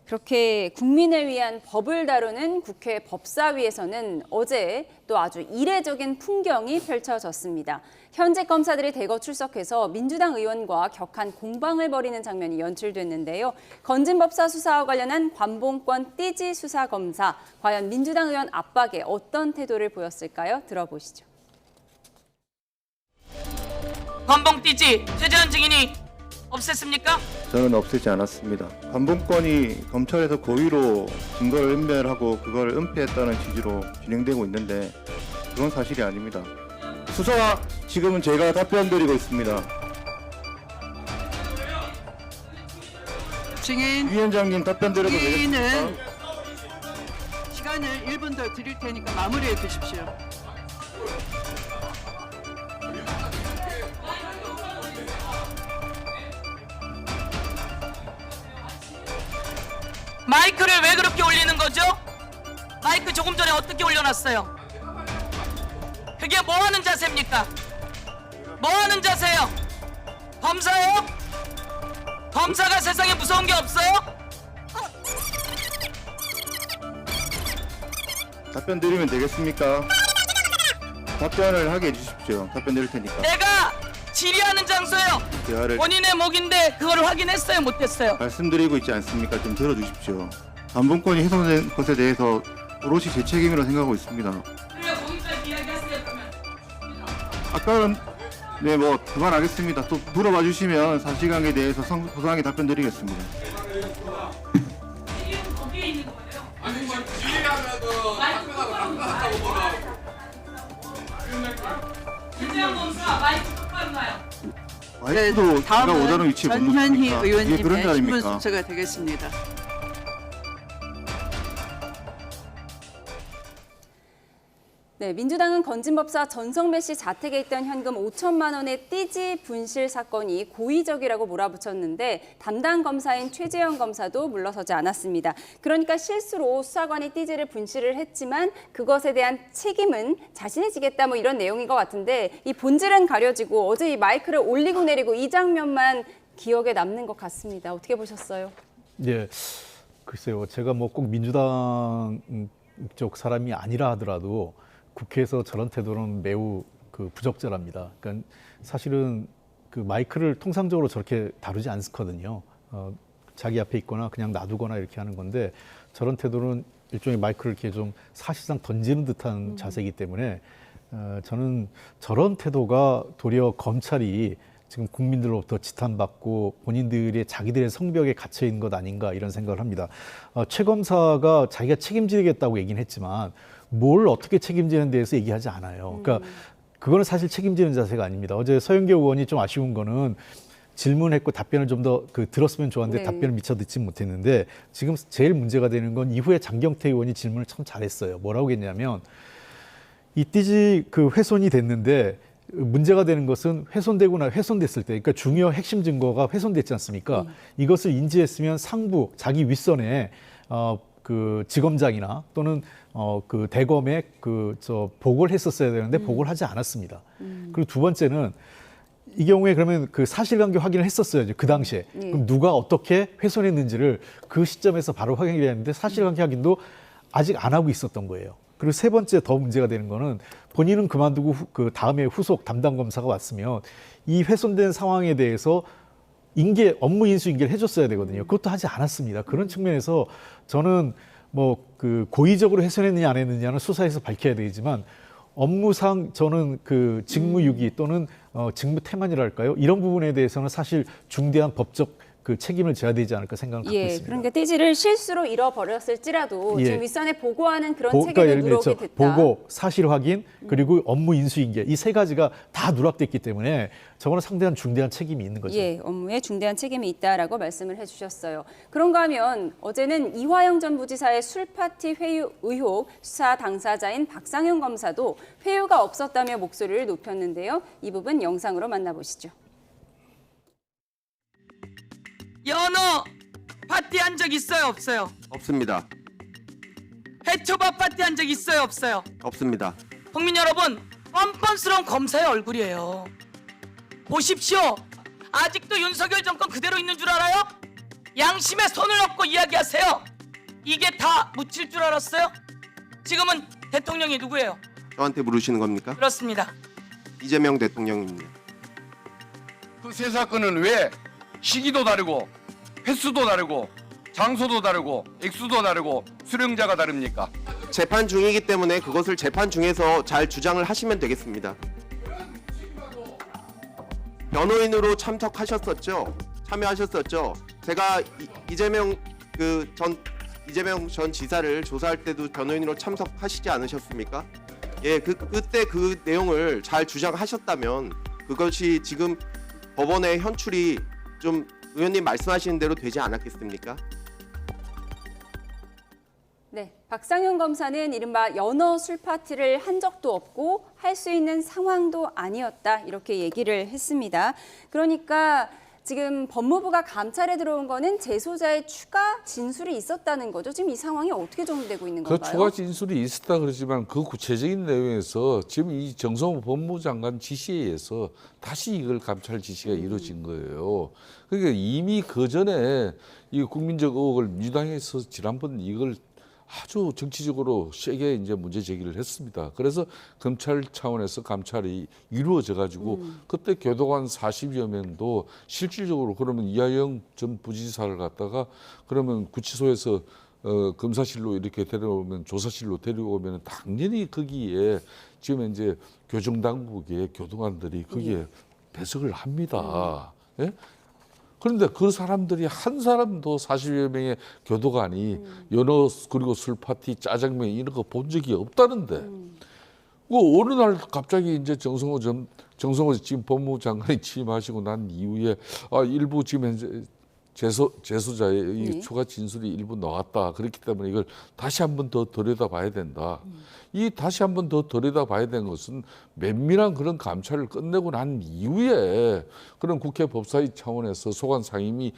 그렇게 국민을 위한 법을 다루는 국회 법사위에서는 어제 또 아주 이례적인 풍경이 펼쳐졌습니다. 현직 검사들이 대거 출석해서 민주당 의원과 격한 공방을 벌이는 장면이 연출됐는데요. 건진법사 수사와 관련한 관봉권 띠지 수사검사, 과연 민주당 의원 압박에 어떤 태도를 보였을까요? 들어보시죠. 관봉 띠지 최재현 증인이 없앴습니까? 저는 없애지 않았습니다. 관봉권이 검찰에서 고의로 증거를 은멸하고 그걸 은폐했다는 취지로 진행되고 있는데 그건 사실이 아닙니다. 수사 지금은 제가 답변드리고 있습니다. 증인 위원장님 답변드려도 되겠습니까? 증인은 시간을 1분 더 드릴 테니까 마무리해 주십시오. 마이크를 왜 그렇게 올리는 거죠? 마이크 조금 전에 어떻게 올려놨어요? 그게 뭐 하는 자세입니까? 뭐 하는 자세요? 검사요? 검사가 세상에 무서운 게 없어요? 답변 드리면 되겠습니까? 답변을 하게 해주십시오. 답변 드릴 테니까. 내가 질의하는 장소요. 대화를 본인의 목인데 그걸 확인했어요? 못했어요? 말씀드리고 있지 않습니까? 좀 들어주십시오. 관봉권이 훼손된 것에 대해서 오롯이 제 책임이라 생각하고 있습니다. 그래요, 거기까지 이야기하세요, 그러면. 아까는 네, 뭐 그만하겠습니다. 또 물어봐 주시면 사실관계에 대해서 소상하게 답변 드리겠습니다. 책임은 거기에 있는 거예요. 아니 뭐 뒤에 하면 답변하고 뭐라. 김재현 검사 마이크 똑바로 놔요. 마이크도 제가 원하는 위치에 못 전현희 놓습니까? 이게 그런 의원님의 신문 자리입니까? 순서가 되겠습니다. 네, 민주당은 건진법사 전성배 씨 자택에 있던 현금 5천만 원의 띠지 분실 사건이 고의적이라고 몰아붙였는데 담당 검사인 최재형 검사도 물러서지 않았습니다. 그러니까 실수로 수사관이 띠지를 분실을 했지만 그것에 대한 책임은 자신이 지겠다 뭐 이런 내용인 것 같은데 이 본질은 가려지고 어제 이 마이크를 올리고 내리고 이 장면만 기억에 남는 것 같습니다. 어떻게 보셨어요? 예, 글쎄요. 제가 뭐 꼭 민주당 쪽 사람이 아니라 하더라도 국회에서 저런 태도는 매우 부적절합니다. 그러니까 사실은 그 마이크를 통상적으로 저렇게 다루지 않거든요. 자기 앞에 있거나 그냥 놔두거나 이렇게 하는 건데 저런 태도는 일종의 마이크를 이렇게 좀 사실상 던지는 듯한 자세이기 때문에 저는 저런 태도가 도리어 검찰이 지금 국민들로부터 지탄받고 본인들의 자기들의 성벽에 갇혀 있는 것 아닌가 이런 생각을 합니다. 최 검사가 자기가 책임지겠다고 얘기는 했지만 뭘 어떻게 책임지는 데에서 얘기하지 않아요. 그러니까 그거는 사실 책임지는 자세가 아닙니다. 어제 서영교 의원이 좀 아쉬운 거는 질문했고 답변을 좀 더 들었으면 좋았는데 네. 답변을 미처 듣지 못했는데 지금 제일 문제가 되는 건 이후에 장경태 의원이 질문을 참 잘했어요. 뭐라고 했냐면 이 띠지 훼손이 됐는데 문제가 되는 것은 훼손됐을 때, 그러니까 중요 핵심 증거가 훼손됐지 않습니까? 이것을 인지했으면 상부, 자기 윗선에 지검장이나 또는 대검에 보고를 했었어야 되는데 보고를 하지 않았습니다. 그리고 두 번째는 이 경우에 그러면 사실관계 확인을 했었어야죠. 그 당시에. 그럼 누가 어떻게 훼손했는지를 그 시점에서 바로 확인해야 했는데 사실관계 확인도 아직 안 하고 있었던 거예요. 그리고 세 번째 더 문제가 되는 거는 본인은 그만두고 다음에 후속 담당 검사가 왔으면 이 훼손된 상황에 대해서 업무 인수 인계를 해줬어야 되거든요. 그것도 하지 않았습니다. 그런 측면에서 저는 고의적으로 훼손했느냐 안 했느냐는 수사에서 밝혀야 되지만 업무상 저는 직무유기 또는 직무태만이랄까요? 이런 부분에 대해서는 사실 중대한 법적 책임을 져야 되지 않을까 생각을 갖고 있습니다. 그러니까 띠지를 실수로 잃어버렸을지라도 지금 윗선에 보고하는 그런 그러니까 책임을 누르게 됐다. 보고, 사실 확인, 그리고 업무 인수인계 이 세 가지가 다 누락됐기 때문에 저거는 상당한 중대한 책임이 있는 거죠. 업무에 중대한 책임이 있다라고 말씀을 해주셨어요. 그런가 하면 어제는 이화영 전 부지사의 술파티 회유 의혹 수사 당사자인 박상현 검사도 회유가 없었다며 목소리를 높였는데요. 이 부분 영상으로 만나보시죠. 연어 파티 한 적 있어요, 없어요? 없습니다. 해초밥 파티 한 적 있어요, 없어요? 없습니다. 국민 여러분, 뻔뻔스러운 검사의 얼굴이에요. 보십시오. 아직도 윤석열 정권 그대로 있는 줄 알아요? 양심에 손을 얹고 이야기하세요. 이게 다 묻힐 줄 알았어요? 지금은 대통령이 누구예요? 저한테 물으시는 겁니까? 그렇습니다. 이재명 대통령입니다. 그 세 사건은 왜 시기도 다르고 횟수도 다르고 장소도 다르고 액수도 다르고 수령자가 다릅니까? 재판 중이기 때문에 그것을 재판 중에서 잘 주장을 하시면 되겠습니다. 변호인으로 참석하셨었죠? 참여하셨었죠? 제가 이재명 전 지사를 조사할 때도 변호인으로 참석하시지 않으셨습니까? 그때 그 내용을 잘 주장하셨다면 그것이 지금 법원의 현출이 좀 의원님 말씀하시는 대로 되지 않았겠습니까? 네, 박상현 검사는 이른바 연어 술 파티를 한 적도 없고 할 수 있는 상황도 아니었다 이렇게 얘기를 했습니다. 그러니까 지금 법무부가 감찰에 들어온 거는 재소자의 추가 진술이 있었다는 거죠. 지금 이 상황이 어떻게 정리되고 있는 건가요? 그 추가 진술이 있었다 그러지만 그 구체적인 내용에서 지금 이 정성호 법무장관 지시에 의해서 다시 이걸 감찰 지시가 이루어진 거예요. 그러니까 이미 그 전에 이 국민적 의혹을 민주당에서 지난번 이걸 아주 정치적으로 세게 이제 문제 제기를 했습니다. 그래서 검찰 차원에서 감찰이 이루어져 가지고 그때 교도관 40여 명도 실질적으로 그러면 이하영 전 부지사를 갖다가 그러면 구치소에서 검사실로 이렇게 데려오면 조사실로 데려오면 당연히 거기에 지금 이제 교정당국의 교도관들이 거기에 배석을 합니다. 예? 그런데 그 사람들이 한 사람도 40여 명의 교도관이 연어 그리고 술 파티 짜장면 이런 거 본 적이 없다는데 그 어느 날 갑자기 이제 정성호 지금 법무부 장관이 취임하시고 난 이후에 일부 지금 현재 재소자의 이 추가 진술이 일부 나왔다. 그렇기 때문에 이걸 다시 한 번 더 들여다봐야 된다. 이 다시 한 번 더 들여다봐야 되는 것은 면밀한 그런 감찰을 끝내고 난 이후에 그런 국회 법사위 차원에서 소관 상임위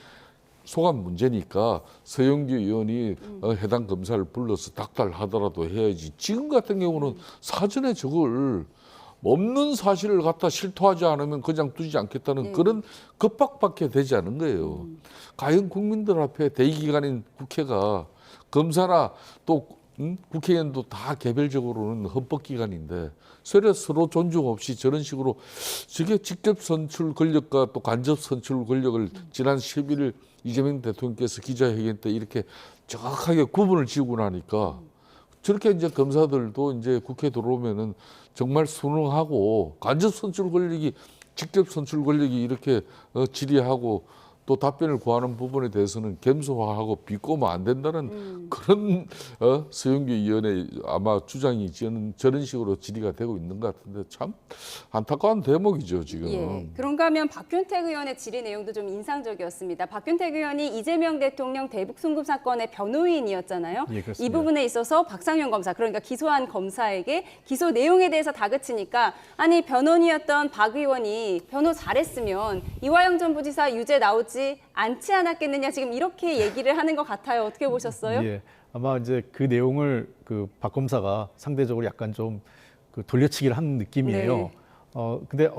소관 문제니까 서영교 의원이 해당 검사를 불러서 닥달하더라도 해야지. 지금 같은 경우는 사전에 저걸 없는 사실을 갖다 실토하지 않으면 그냥 두지 않겠다는 그런 겁박밖에 되지 않은 거예요. 과연 국민들 앞에 대의기관인 국회가 검사나 또 국회의원도 다 개별적으로는 헌법기관인데 서로 존중 없이 저런 식으로 저게 직접 선출 권력과 또 간접 선출 권력을 지난 11일 이재명 대통령께서 기자회견 때 이렇게 정확하게 구분을 지고 나니까 저렇게 이제 검사들도 이제 국회 들어오면은 정말 순응하고 간접 선출 권력이 직접 선출 권력이 이렇게 질의하고 또 답변을 구하는 부분에 대해서는 겸손화하고 비꼬면 안 된다는 그런 서영교 의원의 아마 주장이 저런 식으로 질의가 되고 있는 것 같은데 참 안타까운 대목이죠 지금. 예, 그런가 하면 박균택 의원의 질의 내용도 좀 인상적이었습니다. 박균택 의원이 이재명 대통령 대북 송금 사건의 변호인이었잖아요. 예, 그렇습니다. 이 부분에 있어서 박상현 검사, 그러니까 기소한 검사에게 기소 내용에 대해서 다그치니까 아니 변호인이었던 박 의원이 변호 잘했으면 이화영 전 부지사 유죄 나오지 않지 않았겠느냐 지금 이렇게 얘기를 하는 것 같아요. 어떻게 보셨어요? 예, 아마 이제 그 내용을 그 박 검사가 상대적으로 약간 좀 그 돌려치기를 한 느낌이에요. 네. 근데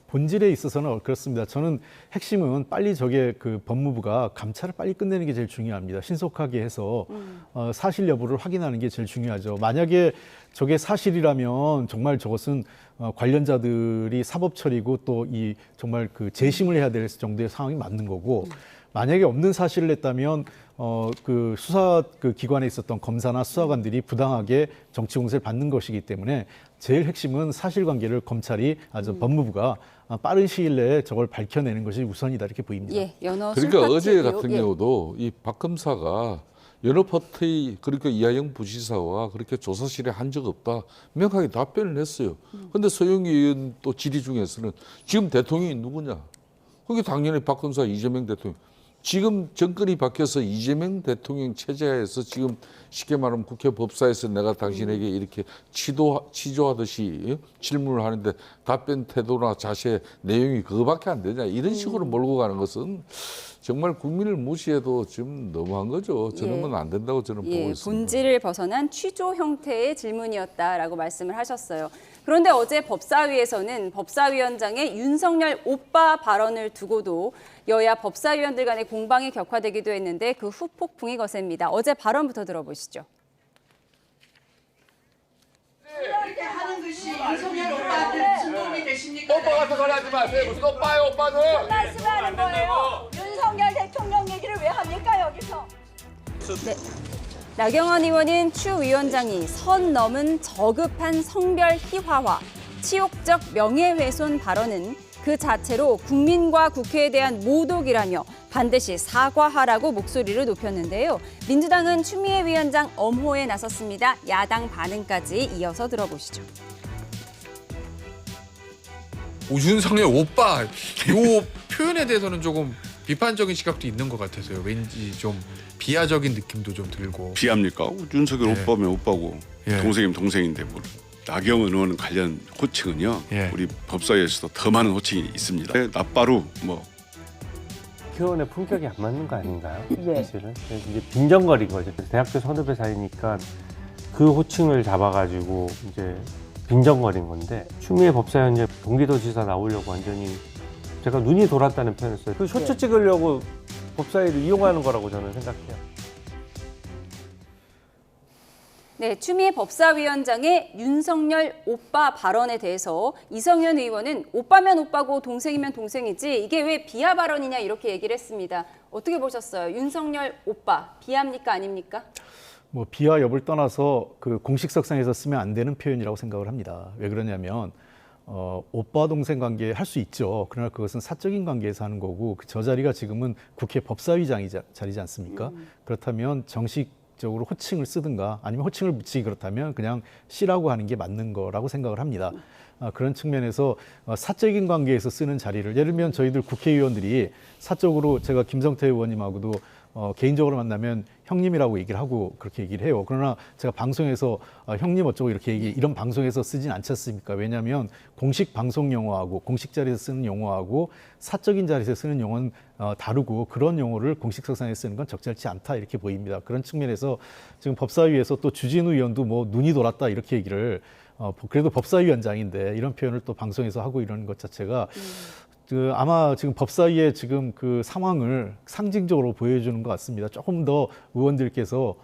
본질에 있어서는 그렇습니다. 저는 핵심은 빨리 저게 그 법무부가 감찰을 빨리 끝내는 게 제일 중요합니다. 신속하게 해서 사실 여부를 확인하는 게 제일 중요하죠. 만약에 저게 사실이라면 정말 저것은 관련자들이 사법 처리고 또 이 정말 그 재심을 해야 될 정도의 상황이 맞는 거고 만약에 없는 사실을 냈다면 그 수사 그 기관에 있었던 검사나 수사관들이 부당하게 정치 공세를 받는 것이기 때문에 제일 핵심은 사실관계를 검찰이 법무부가 빠른 시일 내에 저걸 밝혀내는 것이 우선이다 이렇게 보입니다. 예, 연어 그러니까 술파티 어제 의혹, 같은 예. 경우도 이 박 검사가 연어 파티 그러니까 이하영 부지사와 그렇게 조사실에 한 적 없다 명확하게 답변을 했어요. 그런데 서영기 의원 또 질의 중에서는 지금 대통령이 누구냐? 그게 당연히 박 검사 이재명 대통령. 지금 정권이 바뀌어서 이재명 대통령 체제에서 지금 쉽게 말하면 국회 법사에서 내가 당신에게 이렇게 치조하듯이 질문을 하는데 답변 태도나 자세 내용이 그거밖에 안 되냐 이런 식으로 몰고 가는 것은 정말 국민을 무시해도 지금 너무한 거죠. 저는 안 된다고 저는 보고 있습니다. 본질을 벗어난 취조 형태의 질문이었다라고 말씀을 하셨어요. 그런데 어제 법사위에서는 법사위원장의 윤석열 오빠 발언을 두고도 여야 법사위원들 간의 공방이 격화되기도 했는데 그 후폭풍이 거셉니다. 어제 발언부터 들어보시죠. 이렇게 하는 것이 윤석열 오빠한테 무슨 도움이 되십니까? 오빠 같은 걸 하지 마세요. 무슨 오빠예요, 오빠는? 말씀하는 거예요. 윤석열 대통령 얘기를 왜 합니까 여기서? 네. 나경원 의원은 추 위원장이 선 넘은 저급한 성별 희화화, 치욕적 명예훼손 발언은 그 자체로 국민과 국회에 대한 모독이라며 반드시 사과하라고 목소리를 높였는데요. 민주당은 추미애 위원장 엄호에 나섰습니다. 야당 반응까지 이어서 들어보시죠. 윤석열 오빠 요 표현에 대해서는 조금 비판적인 시각도 있는 것 같아서요. 왠지 좀 비하적인 느낌도 좀 들고. 비합니까? 윤석열 예. 오빠면 오빠고 예. 동생이면 동생인데 뭘. 나경원 의원 관련 호칭은요. 예. 우리 법사위에서도 더 많은 호칭이 있습니다. 나빠루 뭐. 표현의 품격이 안 맞는 거 아닌가요? 사실은 그래서 이제 빈정거린 거죠. 대학교 선후배 사이니까 그 호칭을 잡아가지고 이제 빈정거린 건데 추미애 법사위원장 경기도지사 나오려고 완전히 제가 눈이 돌았다는 표현을 써요. 그 쇼츠 찍으려고 법사위를 이용하는 거라고 저는 생각해요. 네, 추미애 법사위원장의 윤석열 오빠 발언에 대해서 이성현 의원은 오빠면 오빠고 동생이면 동생이지 이게 왜 비하 발언이냐 이렇게 얘기를 했습니다. 어떻게 보셨어요? 윤석열 오빠 비하입니까 아닙니까? 뭐 비하 여부를 떠나서 그 공식석상에서 쓰면 안 되는 표현이라고 생각을 합니다. 왜 그러냐면 오빠 동생 관계 할 수 있죠. 그러나 그것은 사적인 관계에서 하는 거고 저 자리가 지금은 국회 법사위장이 자리지 않습니까? 그렇다면 정식적으로 호칭을 쓰든가 아니면 호칭을 붙이기 그렇다면 그냥 씨라고 하는 게 맞는 거라고 생각을 합니다. 그런 측면에서 사적인 관계에서 쓰는 자리를 예를 들면 저희들 국회의원들이 사적으로 제가 김성태 의원님하고도 개인적으로 만나면 형님이라고 얘기를 하고 그렇게 얘기를 해요. 그러나 제가 방송에서 형님 어쩌고 이렇게 이런 방송에서 쓰진 않지 않습니까? 왜냐하면 공식 방송 용어하고 공식 자리에서 쓰는 용어하고 사적인 자리에서 쓰는 용어는 다르고 그런 용어를 공식석상에 쓰는 건 적절치 않다 이렇게 보입니다. 그런 측면에서 지금 법사위에서 또 주진우 의원도 뭐 눈이 돌았다 이렇게 얘기를 그래도 법사위원장인데 이런 표현을 또 방송에서 하고 이러는 것 자체가 아마 지금 법사위의 지금 그 상황을 상징적으로 보여주는 것 같습니다. 조금 더 의원들께서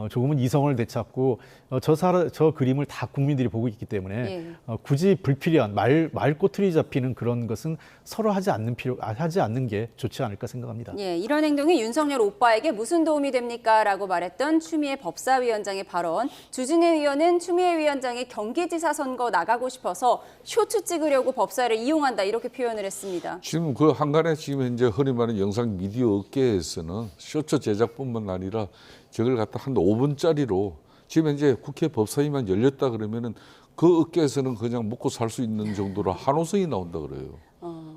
조금은 이성을 되찾고 저 그림을 다 국민들이 보고 있기 때문에 굳이 불필요한 말꼬투리 잡히는 그런 것은 서로 하지 않는 게 좋지 않을까 생각합니다. 예, 이런 행동이 윤석열 오빠에게 무슨 도움이 됩니까? 라고 말했던 추미애 법사위원장의 발언. 주진우 의원은 추미애 위원장이 경기지사 선거 나가고 싶어서 쇼츠 찍으려고 법사위를 이용한다 이렇게 표현을 했습니다. 지금 그 한간에 지금 현재 흔히 말하는 영상 미디어 업계에서는 쇼츠 제작뿐만 아니라 저걸 갖다 한 5분짜리로 지금 현재 국회 법사위만 열렸다 그러면은 그 업계에서는 그냥 먹고 살 수 있는 정도로 한호성이 나온다 그래요.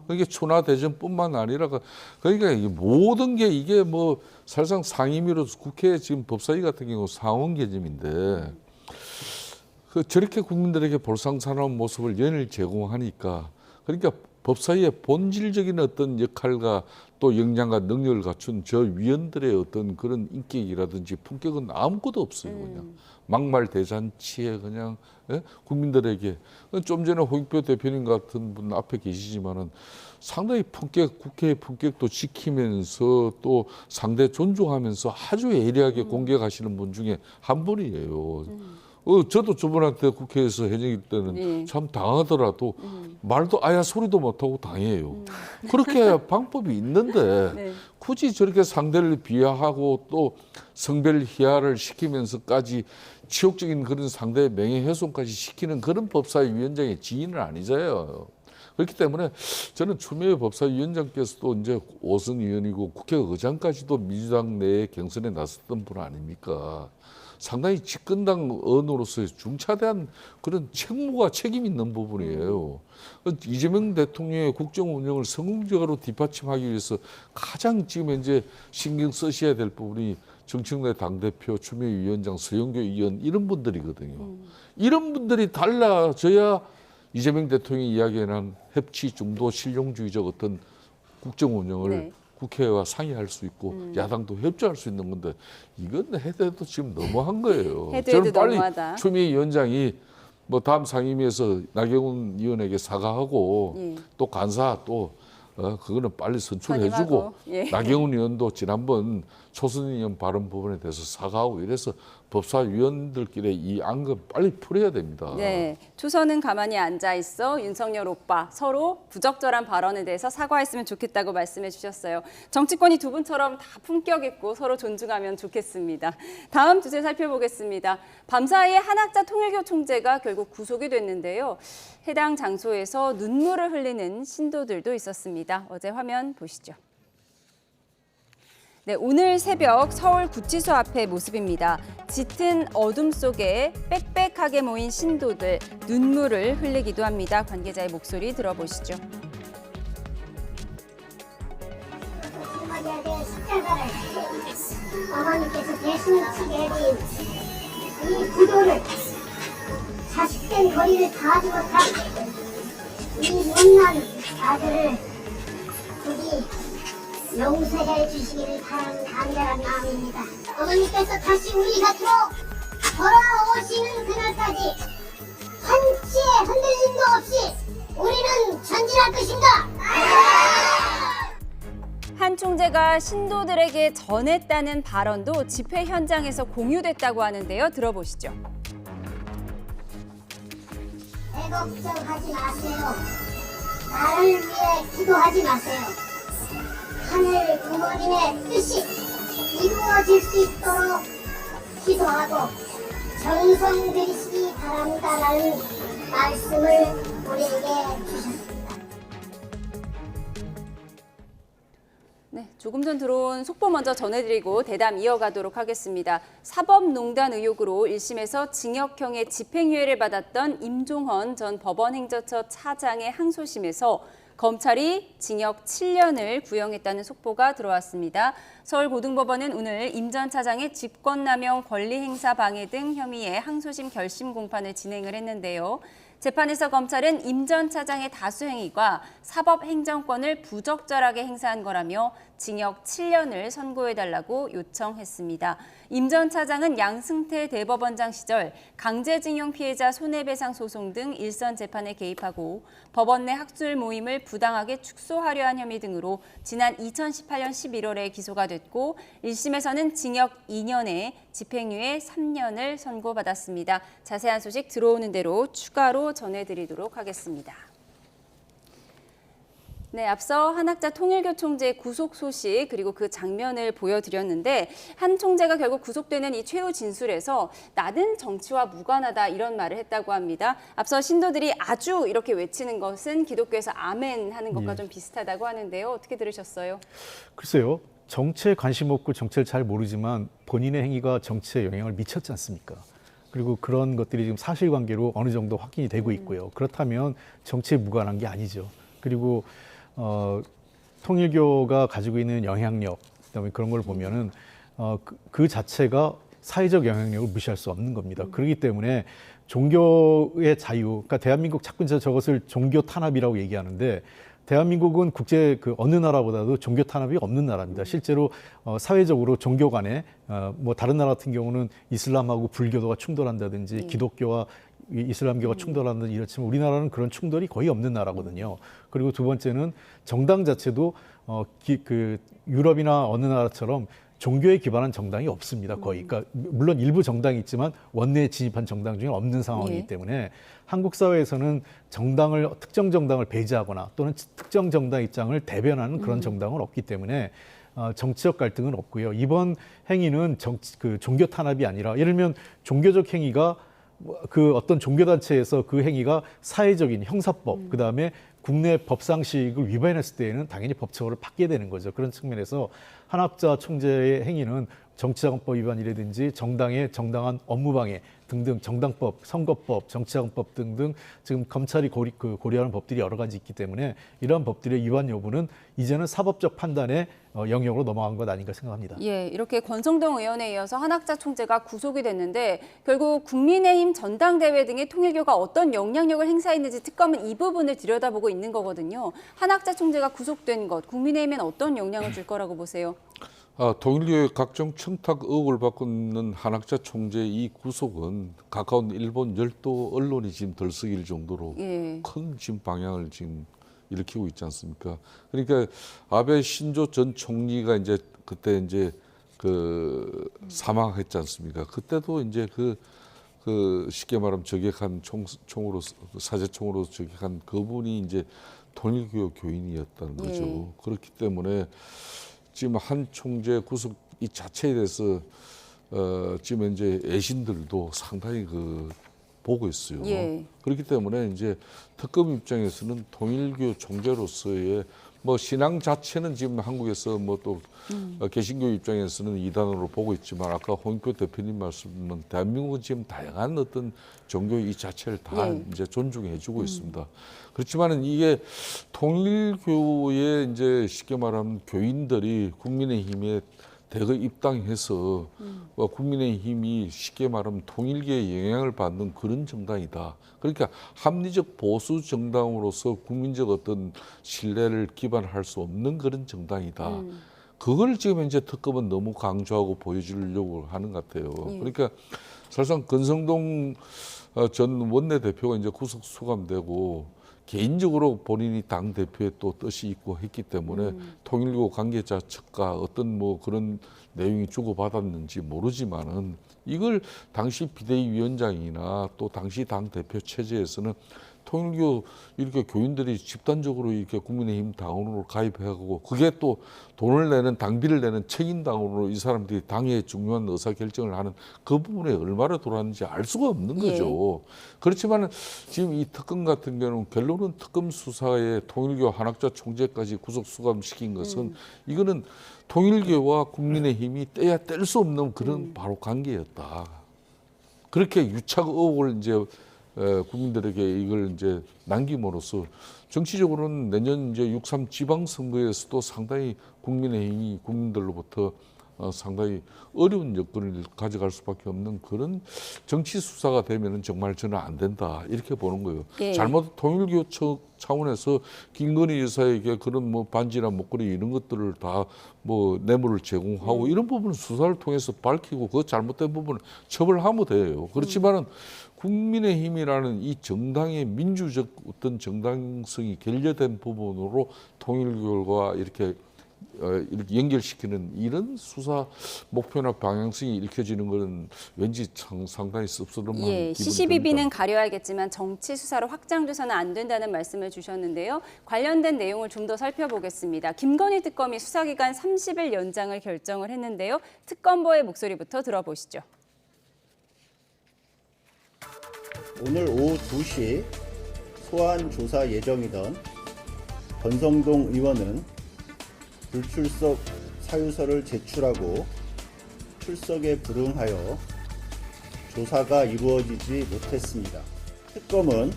그게 천하대전뿐만 아니라 그러니까 이게 모든 게 이게 뭐 사실상 상임위로 국회 지금 법사위 같은 경우 상원 개념인데 그 저렇게 국민들에게 볼상사나운 모습을 연일 제공하니까 그러니까 법사위의 본질적인 어떤 역할과 또 역량과 능력을 갖춘 저 위원들의 어떤 그런 인격이라든지 품격은 아무것도 없어요. 그냥 막말 대잔치에 그냥 국민들에게 좀 전에 홍익표 대표님 같은 분 앞에 계시지만은 상당히 국회의 품격도 지키면서 또 상대 존중하면서 아주 예리하게 공격하시는 분 중에 한 분이에요. 저도 저분한테 국회에서 현역일 때는 참 당하더라도 말도 아야 소리도 못하고 당해요. 그렇게 방법이 있는데 굳이 저렇게 상대를 비하하고 또 성별 희화를 시키면서까지 치욕적인 그런 상대의 명예훼손까지 시키는 그런 법사위 위원장의 지인은 아니잖아요. 그렇기 때문에 저는 추미애 법사위원장께서도 이제 5선 의원이고 국회의장까지도 민주당 내 경선에 나섰던 분 아닙니까? 상당히 집권당 의원으로서의 중차대한 그런 책무와 책임 있는 부분이에요. 이재명 대통령의 국정 운영을 성공적으로 뒷받침하기 위해서 가장 지금 현재 신경 쓰셔야 될 부분이 정청래 당대표, 추미애 위원장, 서영교 의원 이런 분들이거든요. 이런 분들이 달라져야 이재명 대통령이 이야기하는 협치 중도 실용주의적 어떤 국정 운영을 국회와 상의할 수 있고 야당도 협조할 수 있는 건데 이건 해도 지금 너무한 거예요. 저는 빨리 너무하다. 추미애 위원장이 뭐 다음 상임위에서 나경원 의원에게 사과하고 또 간사 또 그거는 빨리 선출해주고 나경원 의원도 지난번 초선 의원 발언 부분에 대해서 사과하고 이래서 법사위원들끼리 이 안건 빨리 풀어야 됩니다. 네, 조선은 가만히 앉아 있어 윤석열 오빠 서로 부적절한 발언에 대해서 사과했으면 좋겠다고 말씀해 주셨어요. 정치권이 두 분처럼 다 품격 있고 서로 존중하면 좋겠습니다. 다음 주제 살펴보겠습니다. 밤사이에 한학자 통일교 총재가 결국 구속이 됐는데요. 해당 장소에서 눈물을 흘리는 신도들도 있었습니다. 어제 화면 보시죠. 네, 오늘 새벽 서울 구치소 앞의 모습입니다. 짙은 어둠 속에 빽빽하게 모인 신도들, 눈물을 흘리기도 합니다. 관계자의 목소리 들어보시죠. 어머니께서 대신 치게 해드린 이 구도를 자식된 거리를 다하지 못한 이 못난 아들을 부디 용서해 주시기를 바라는 간절한 마음입니다. 어머니께서 다시 우리 곁으로 돌아오시는 그날까지 한치의 흔들림도 없이 우리는 전진할 것입니다. 한 총리 총재가 신도들에게 전했다는 발언도 집회 현장에서 공유됐다고 하는데요. 들어보시죠. 애걱정하지 마세요. 나를 위해 기도하지 마세요. 하늘 부모님의 뜻이 이루어질 수 있도록 기도하고 전성드리시기 바란다라는 말씀을 우리에게 주셨습니다. 네, 조금 전 들어온 속보 먼저 전해드리고 대담 이어가도록 하겠습니다. 사법농단 의혹으로 1심에서 징역형의 집행유예를 받았던 임종헌 전 법원행정처 차장의 항소심에서 검찰이 징역 7년을 구형했다는 속보가 들어왔습니다. 서울고등법원은 오늘 임 전 차장의 직권남용 권리행사 방해 등 혐의의 항소심 결심 공판을 진행을 했는데요. 재판에서 검찰은 임 전 차장의 다수 행위가 사법행정권을 부적절하게 행사한 거라며 징역 7년을 선고해달라고 요청했습니다. 임 전 차장은 양승태 대법원장 시절 강제징용 피해자 손해배상 소송 등 일선 재판에 개입하고 법원 내 학술 모임을 부당하게 축소하려 한 혐의 등으로 지난 2018년 11월에 기소가 됐고 1심에서는 징역 2년에 집행유예 3년을 선고받았습니다. 자세한 소식 들어오는 대로 추가로 전해드리도록 하겠습니다. 네, 앞서 한학자 통일교 총재의 구속 소식 그리고 그 장면을 보여드렸는데 한 총재가 결국 구속되는 이 최후 진술에서 나는 정치와 무관하다 이런 말을 했다고 합니다. 앞서 신도들이 아주 이렇게 외치는 것은 기독교에서 아멘 하는 것과 좀 비슷하다고 하는데요. 어떻게 들으셨어요? 글쎄요. 정치에 관심 없고 정치를 잘 모르지만 본인의 행위가 정치에 영향을 미쳤지 않습니까? 그리고 그런 것들이 지금 사실관계로 어느 정도 확인이 되고 있고요. 그렇다면 정치에 무관한 게 아니죠. 그리고 통일교가 가지고 있는 영향력, 그다음에 그런 걸 보면은 그 자체가 사회적 영향력을 무시할 수 없는 겁니다. 그렇기 때문에 종교의 자유, 그러니까 대한민국 자꾸 저것을 종교 탄압이라고 얘기하는데 대한민국은 국제 어느 나라보다도 종교 탄압이 없는 나라입니다. 실제로 사회적으로 종교 간에 뭐 다른 나라 같은 경우는 이슬람하고 불교도가 충돌한다든지 기독교와 이슬람교가 충돌하는 이렇지만 우리나라는 그런 충돌이 거의 없는 나라거든요. 그리고 두 번째는 정당 자체도 유럽이나 어느 나라처럼 종교에 기반한 정당이 없습니다. 거의. 그러니까 물론 일부 정당이 있지만 원내에 진입한 정당 중에 없는 상황이기 때문에 한국 사회에서는 특정 정당을 배제하거나 또는 특정 정당 입장을 대변하는 그런 정당은 없기 때문에 정치적 갈등은 없고요. 이번 행위는 종교 탄압이 아니라 예를 들면 종교적 행위가 어떤 종교단체에서 그 행위가 사회적인 형사법, 그다음에 국내 법상식을 위반했을 때에는 당연히 법처벌을 받게 되는 거죠. 그런 측면에서 한학자 총재의 행위는 정치자금법 위반이라든지 정당의 정당한 업무방해 등등 정당법, 선거법, 정치자금법 등등 지금 검찰이 고려하는 법들이 여러 가지 있기 때문에 이러한 법들의 위반 여부는 이제는 사법적 판단의 영역으로 넘어간 것 아닌가 생각합니다. 예, 이렇게 권성동 의원에 이어서 한학자 총재가 구속이 됐는데 결국 국민의힘 전당대회 등의 통일교가 어떤 영향력을 행사했는지 특검은 이 부분을 들여다보고 있는 거거든요. 한학자 총재가 구속된 것, 국민의힘엔 어떤 영향을 줄 거라고 보세요? 통일교의 각종 청탁 의혹을 받고 있는 한학자 총재의 이 구속은 가까운 일본 열도 언론이 지금 들썩일 정도로 큰 지금 방향을 지금 일으키고 있지 않습니까? 그러니까 아베 신조 전 총리가 이제 그때 이제 사망했지 않습니까? 그때도 이제 쉽게 말하면 저격한 총으로 사제총으로 저격한 그분이 이제 통일교 교인이었다는 거죠. 그렇기 때문에 지금 한 총재 구속 이 자체에 대해서 지금 이제 애신들도 상당히 보고 있어요. 그렇기 때문에 이제 특검 입장에서는 통일교 총재로서의 뭐 신앙 자체는 지금 한국에서 뭐 또 개신교 입장에서는 이단으로 보고 있지만 아까 홍익표 대표님 말씀은 대한민국은 지금 다양한 어떤 종교 이 자체를 다 이제 존중해주고 있습니다. 그렇지만은 이게 통일교의 이제 쉽게 말하면 교인들이 국민의힘에 대거 입당해서 국민의힘이 쉽게 말하면 통일계에 영향을 받는 그런 정당이다. 그러니까 합리적 보수 정당으로서 국민적 어떤 신뢰를 기반할 수 없는 그런 정당이다. 그걸 지금 현재 특검은 너무 강조하고 보여주려고 하는 것 같아요. 그러니까 사실상 권성동 전 원내대표가 이제 구속 수감되고 개인적으로 본인이 당 대표의 또 뜻이 있고 했기 때문에 통일교 관계자 측과 어떤 뭐 그런 내용이 주고받았는지 모르지만은 이걸 당시 비대위원장이나 또 당시 당 대표 체제에서는 통일교 이렇게 교인들이 집단적으로 이렇게 국민의힘 당원으로 가입해가고 그게 또 돈을 내는 당비를 내는 책임 당원으로 이 사람들이 당의 중요한 의사 결정을 하는 그 부분에 얼마나 돌아왔는지 알 수가 없는 거죠. 그렇지만 지금 이 특검 같은 경우는 결론은 특검 수사에 통일교 한학자 총재까지 구속 수감시킨 것은 이거는 통일교와 국민의힘이 떼야 뗄 수 없는 그런 바로 관계였다. 그렇게 유착 의혹을 이제 국민들에게 이걸 이제 남김으로써 정치적으로는 내년 이제 6.3 지방선거에서도 상당히 국민의힘이 국민들로부터 상당히 어려운 여건을 가져갈 수밖에 없는 그런 정치 수사가 되면은 정말 저는 안 된다 이렇게 보는 거예요. 예. 잘못 통일교 차원에서 김건희 여사에게 그런 뭐 반지나 목걸이 이런 것들을 다 뭐 뇌물을 제공하고 이런 부분은 수사를 통해서 밝히고 그 잘못된 부분을 처벌하면 돼요. 그렇지만은 국민의힘이라는 이 정당의 민주적 어떤 정당성이 결여된 부분으로 통일교와 이렇게 연결시키는 이런 수사 목표나 방향성이 읽혀지는 것은 왠지 상당히 씁쓸한 기분이 듭니다. 시시비비는 가려야겠지만 정치 수사로 확장돼서는 안 된다는 말씀을 주셨는데요. 관련된 내용을 좀 더 살펴보겠습니다. 김건희 특검이 수사기간 30일 연장을 결정을 했는데요. 특검보의 목소리부터 들어보시죠. 오늘 오후 2시 소환 조사 예정이던 권성동 의원은 불출석 사유서를 제출하고 출석에 불응하여 조사가 이루어지지 못했습니다. 특검은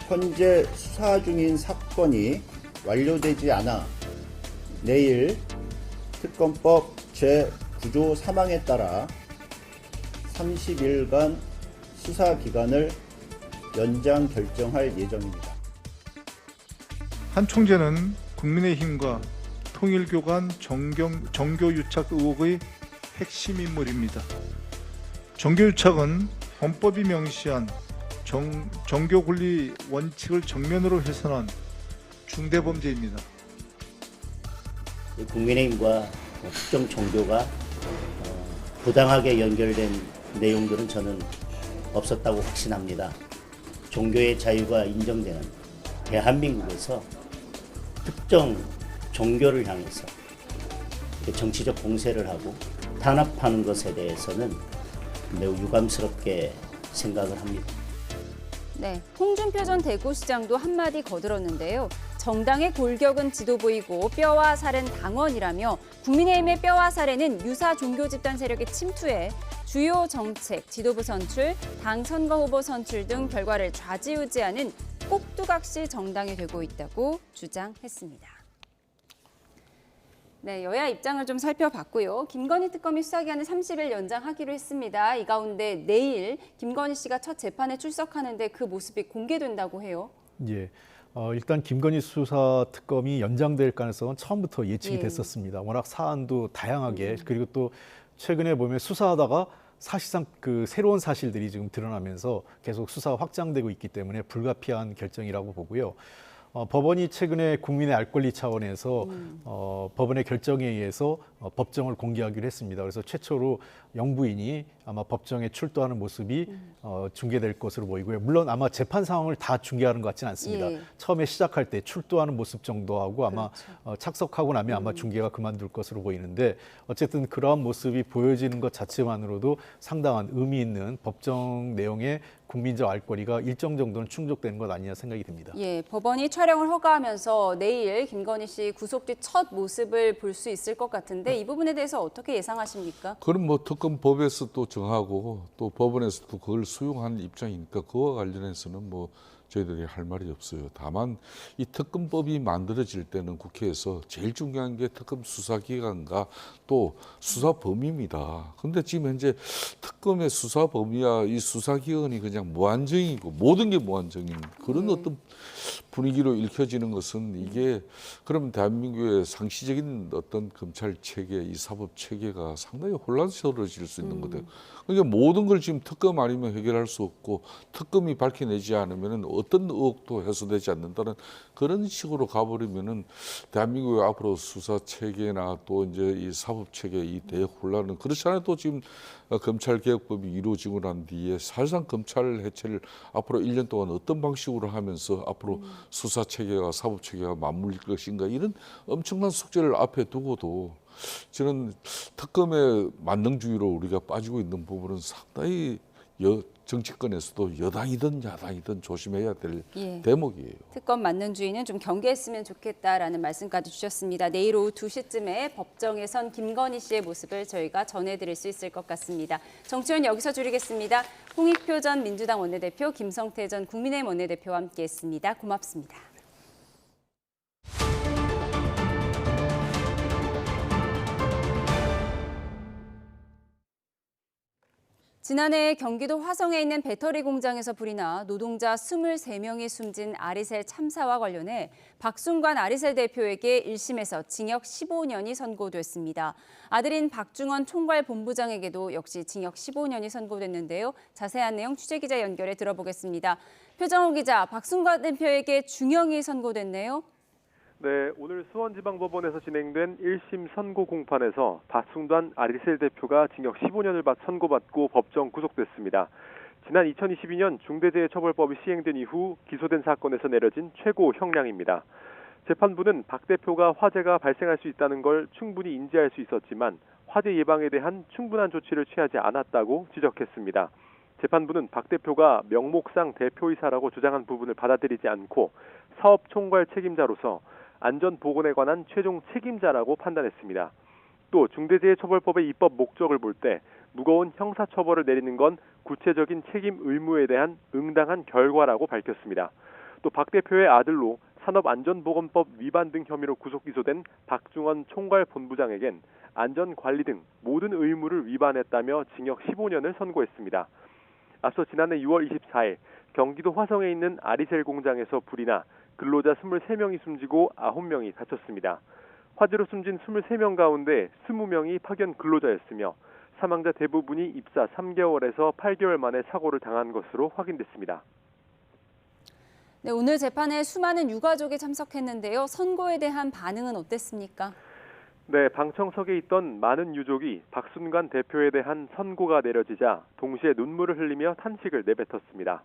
현재 수사 중인 사건이 완료되지 않아 내일 특검법 제9조 3항에 따라 30일간 수사 기간을 연장 결정할 예정입니다. 한 총재는 국민의힘과 통일교 간 정교 유착 의혹의 핵심 인물입니다. 정교 유착은 헌법이 명시한 정교 권리 원칙을 정면으로 훼손한 중대범죄입니다. 국민의힘과 특정 종교가 부당하게 연결된 내용들은 저는 없었다고 확신합니다. 종교의 자유가 인정되는 대한민국에서 특정 종교를 향해서 정치적 공세를 하고 탄압하는 것에 대해서는 매우 유감스럽게 생각을 합니다. 네, 홍준표 전 대구시장도 한마디 거들었는데요. 정당의 골격은 지도부이고 뼈와 살은 당원이라며 국민의힘의 뼈와 살에는 유사 종교 집단 세력의 침투에 주요 정책, 지도부 선출, 당 선거 후보 선출 등 결과를 좌지우지하는 꼭두각시 정당이 되고 있다고 주장했습니다. 네, 여야 입장을 좀 살펴봤고요. 김건희 특검이 수사기간을 30일 연장하기로 했습니다. 이 가운데 내일 김건희 씨가 첫 재판에 출석하는데 그 모습이 공개된다고 해요. 예. 일단 김건희 수사 특검이 연장될 가능성은 처음부터 예측이 예. 됐었습니다. 워낙 사안도 다양하게 그리고 또 최근에 보면 수사하다가 사실상 그 새로운 사실들이 지금 드러나면서 계속 수사가 확장되고 있기 때문에 불가피한 결정이라고 보고요. 법원이 최근에 국민의 알 권리 차원에서 법원의 결정에 의해서 법정을 공개하기로 했습니다. 그래서 최초로 영부인이 아마 법정에 출두하는 모습이 중계될 것으로 보이고요. 물론 아마 재판 상황을 다 중계하는 것 같지는 않습니다. 예. 처음에 시작할 때 출두하는 모습 정도 하고 아마 그렇죠. 착석하고 나면 아마 중계가 그만둘 것으로 보이는데 어쨌든 그러한 모습이 보여지는 것 자체만으로도 상당한 의미 있는 법정 내용의 국민적 알 권리가 일정 정도는 충족되는 것 아니냐 생각이 듭니다. 예, 법원이 촬영을 허가하면서 내일 김건희 씨 구속 뒤 첫 모습을 볼 수 있을 것 같은데 이 부분에 대해서 어떻게 예상하십니까? 그럼 뭐 특검법에서 또 정하고 또 법원에서도 그걸 수용한 입장이니까 그와 관련해서는 뭐 저희들이 할 말이 없어요. 다만 이 특검법이 만들어질 때는 국회에서 제일 중요한 게 특검 수사기관과 또 수사 범위입니다. 근데 지금 현재 특검의 수사 범위와 이 수사기관이 그냥 무한정이고 모든 게 무한정인 그런 어떤 분위기로 읽혀지는 것은 이게 그럼 대한민국의 상시적인 어떤 검찰 체계, 이 사법 체계가 상당히 혼란스러워질 수 있는 거예요. 그러니까 모든 걸 지금 특검 아니면 해결할 수 없고 특검이 밝혀내지 않으면 어떤 의혹도 해소되지 않는다는 그런 식으로 가버리면은 대한민국의 앞으로 수사 체계나 또 이제 이 사법 체계 이 대혼란은 그렇지 않아도 지금 검찰 개혁법이 이루어지고 난 뒤에 사실상 검찰 해체를 앞으로 1년 동안 어떤 방식으로 하면서 앞으로 수사 체계가 사법 체계가 맞물릴 것인가 이런 엄청난 숙제를 앞에 두고도 저는 특검의 만능주의로 우리가 빠지고 있는 부분은 상당히 정치권에서도 여당이든 야당이든 조심해야 될 예. 대목이에요. 특검 만능주의는 좀 경계했으면 좋겠다라는 말씀까지 주셨습니다. 내일 오후 2시쯤에 법정에선 김건희 씨의 모습을 저희가 전해드릴 수 있을 것 같습니다. 정치원 여기서 줄이겠습니다. 홍익표 전 민주당 원내대표, 김성태 전 국민의힘 원내대표와 함께했습니다. 고맙습니다. 지난해 경기도 화성에 있는 배터리 공장에서 불이 나 노동자 23명이 숨진 아리셀 참사와 관련해 박순관 아리셀 대표에게 1심에서 징역 15년이 선고됐습니다. 아들인 박중원 총괄본부장에게도 역시 징역 15년이 선고됐는데요. 자세한 내용 취재기자 연결해 들어보겠습니다. 표정호 기자, 박순관 대표에게 중형이 선고됐네요. 네, 오늘 수원지방법원에서 진행된 1심 선고 공판에서 박순관 아리셀 대표가 징역 15년을 선고받고 법정 구속됐습니다. 지난 2022년 중대재해처벌법이 시행된 이후 기소된 사건에서 내려진 최고 형량입니다. 재판부는 박 대표가 화재가 발생할 수 있다는 걸 충분히 인지할 수 있었지만 화재 예방에 대한 충분한 조치를 취하지 않았다고 지적했습니다. 재판부는 박 대표가 명목상 대표이사라고 주장한 부분을 받아들이지 않고 사업 총괄 책임자로서 안전보건에 관한 최종 책임자라고 판단했습니다. 또 중대재해처벌법의 입법 목적을 볼 때 무거운 형사처벌을 내리는 건 구체적인 책임 의무에 대한 응당한 결과라고 밝혔습니다. 또 박 대표의 아들로 산업안전보건법 위반 등 혐의로 구속 기소된 박중원 총괄본부장에겐 안전관리 등 모든 의무를 위반했다며 징역 15년을 선고했습니다. 앞서 지난해 6월 24일 경기도 화성에 있는 아리셀 공장에서 불이 나 근로자 23명이 숨지고 9명이 다쳤습니다. 화재로 숨진 23명 가운데 20명이 파견 근로자였으며 사망자 대부분이 입사 3개월에서 8개월 만에 사고를 당한 것으로 확인됐습니다. 네, 오늘 재판에 수많은 유가족이 참석했는데요. 선고에 대한 반응은 어땠습니까? 네, 방청석에 있던 많은 유족이 박순관 대표에 대한 선고가 내려지자 동시에 눈물을 흘리며 탄식을 내뱉었습니다.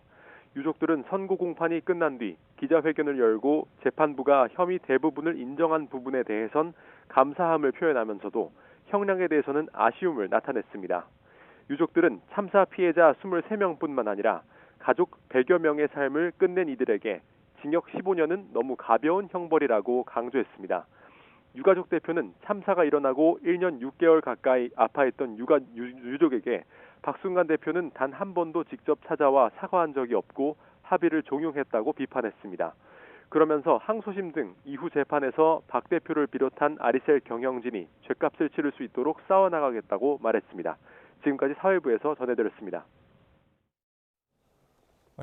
유족들은 선고 공판이 끝난 뒤 기자회견을 열고 재판부가 혐의 대부분을 인정한 부분에 대해선 감사함을 표현하면서도 형량에 대해서는 아쉬움을 나타냈습니다. 유족들은 참사 피해자 23명뿐만 아니라 가족 100여 명의 삶을 끝낸 이들에게 징역 15년은 너무 가벼운 형벌이라고 강조했습니다. 유가족 대표는 참사가 일어나고 1년 6개월 가까이 아파했던 유족에게 박순관 대표는 단 한 번도 직접 찾아와 사과한 적이 없고 합의를 종용했다고 비판했습니다. 그러면서 항소심 등 이후 재판에서 박 대표를 비롯한 아리셀 경영진이 죗값을 치를 수 있도록 싸워나가겠다고 말했습니다. 지금까지 사회부에서 전해드렸습니다.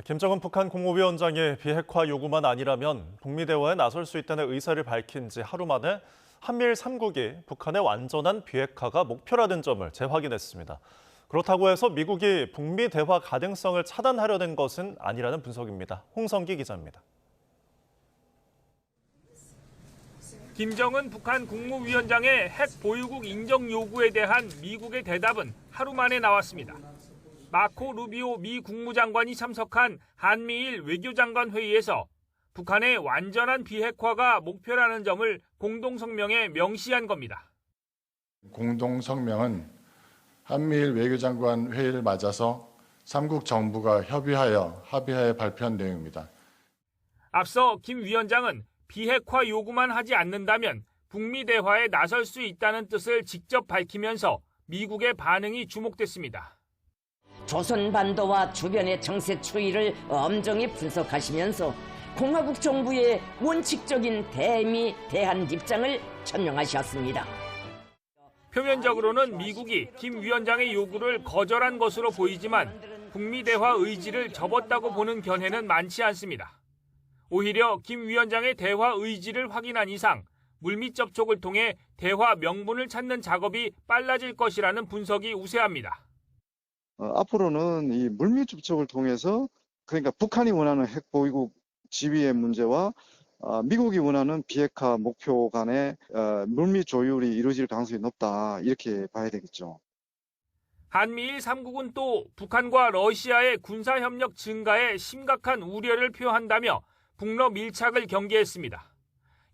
김정은 북한 국무위원장의 비핵화 요구만 아니라면 북미 대화에 나설 수 있다는 의사를 밝힌 지 하루 만에 한미일 3국이 북한의 완전한 비핵화가 목표라는 점을 재확인했습니다. 그렇다고 해서 미국이 북미 대화 가능성을 차단하려는 것은 아니라는 분석입니다. 홍성기 기자입니다. 김정은 북한 국무위원장의 핵 보유국 인정 요구에 대한 미국의 대답은 하루 만에 나왔습니다. 마코 루비오 미 국무장관이 참석한 한미일 외교장관 회의에서 북한의 완전한 비핵화가 목표라는 점을 공동성명에 명시한 겁니다. 공동성명은 한미일 외교장관 회의를 맞아서 3국 정부가 합의하에 발표한 내용입니다. 앞서 김 위원장은 비핵화 요구만 하지 않는다면 북미 대화에 나설 수 있다는 뜻을 직접 밝히면서 미국의 반응이 주목됐습니다. 조선반도와 주변의 정세 추이를 엄정히 분석하시면서 공화국 정부의 원칙적인 대미 대한 입장을 천명하셨습니다. 표면적으로는 미국이 김 위원장의 요구를 거절한 것으로 보이지만 북미 대화 의지를 접었다고 보는 견해는 많지 않습니다. 오히려 김 위원장의 대화 의지를 확인한 이상 물밑 접촉을 통해 대화 명분을 찾는 작업이 빨라질 것이라는 분석이 우세합니다. 앞으로는 이 물밑 접촉을 통해서 그러니까 북한이 원하는 핵보유국 지위의 문제와 미국이 원하는 비핵화 목표 간의 물밑 조율이 이루어질 가능성이 높다 이렇게 봐야 되겠죠. 한미일 3국은 또 북한과 러시아의 군사협력 증가에 심각한 우려를 표한다며 북러 밀착을 경계했습니다.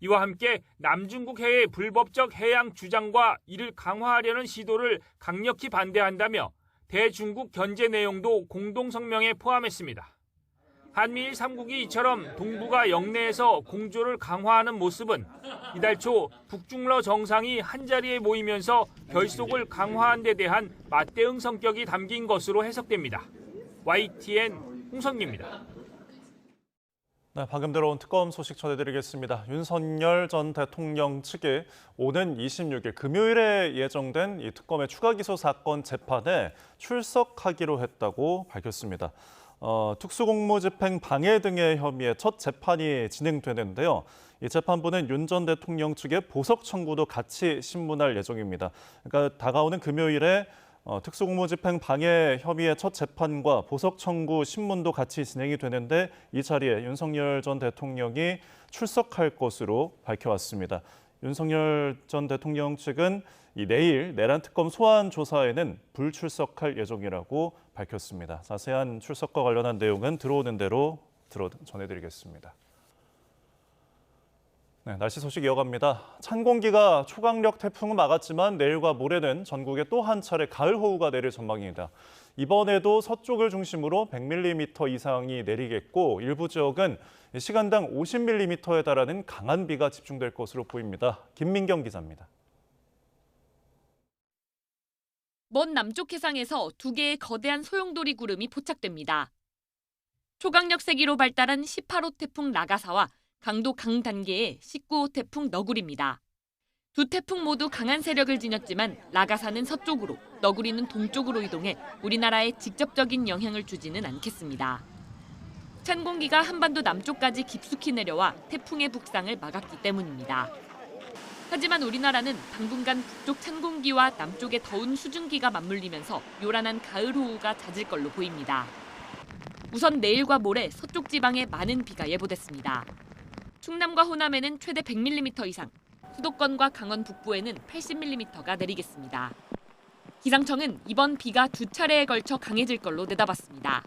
이와 함께 남중국 해의 불법적 해양 주장과 이를 강화하려는 시도를 강력히 반대한다며 대중국 견제 내용도 공동성명에 포함했습니다. 한미일 3국이 이처럼 동북아 영내에서 공조를 강화하는 모습은 이달 초 북중러 정상이 한자리에 모이면서 결속을 강화한 데 대한 맞대응 성격이 담긴 것으로 해석됩니다. YTN 홍성기입니다. 네, 방금 들어온 특검 소식 전해드리겠습니다. 윤석열 전 대통령 측이 오는 26일 금요일에 예정된 이 특검의 추가 기소 사건 재판에 출석하기로 했다고 밝혔습니다. 특수공무집행 방해 등의 혐의의 첫 재판이 진행되는데요. 이 재판부는 윤 전 대통령 측의 보석 청구도 같이 신문할 예정입니다. 그러니까 다가오는 금요일에 특수공무집행 방해 혐의의 첫 재판과 보석 청구 신문도 같이 진행이 되는데 이 자리에 윤석열 전 대통령이 출석할 것으로 밝혀왔습니다. 윤석열 전 대통령 측은 내일 내란 특검 소환 조사에는 불출석할 예정이라고 밝혔습니다. 자세한 출석과 관련한 내용은 들어오는 대로 전해드리겠습니다. 네, 날씨 소식 이어갑니다. 찬 공기가 초강력 태풍은 막았지만 내일과 모레는 전국에 또 한 차례 가을 호우가 내릴 전망입니다. 이번에도 서쪽을 중심으로 100mm 이상이 내리겠고 일부 지역은 시간당 50mm에 달하는 강한 비가 집중될 것으로 보입니다. 김민경 기자입니다. 먼 남쪽 해상에서 두 개의 거대한 소용돌이 구름이 포착됩니다. 초강력 세기로 발달한 18호 태풍 나가사와 강도 강단계의 19호 태풍 너구리입니다. 두 태풍 모두 강한 세력을 지녔지만 나가사는 서쪽으로, 너구리는 동쪽으로 이동해 우리나라에 직접적인 영향을 주지는 않겠습니다. 찬 공기가 한반도 남쪽까지 깊숙이 내려와 태풍의 북상을 막았기 때문입니다. 하지만 우리나라는 당분간 북쪽 찬 공기와 남쪽의 더운 수증기가 맞물리면서 요란한 가을 호우가 잦을 걸로 보입니다. 우선 내일과 모레 서쪽 지방에 많은 비가 예보됐습니다. 충남과 호남에는 최대 100mm 이상, 수도권과 강원 북부에는 80mm가 내리겠습니다. 기상청은 이번 비가 두 차례에 걸쳐 강해질 걸로 내다봤습니다.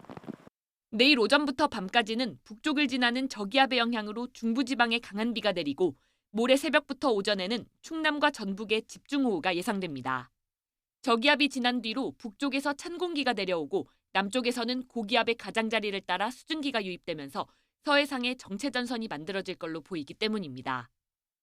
내일 오전부터 밤까지는 북쪽을 지나는 저기압의 영향으로 중부지방에 강한 비가 내리고 모레 새벽부터 오전에는 충남과 전북에 집중호우가 예상됩니다. 저기압이 지난 뒤로 북쪽에서 찬 공기가 내려오고 남쪽에서는 고기압의 가장자리를 따라 수증기가 유입되면서 서해상에 정체전선이 만들어질 걸로 보이기 때문입니다.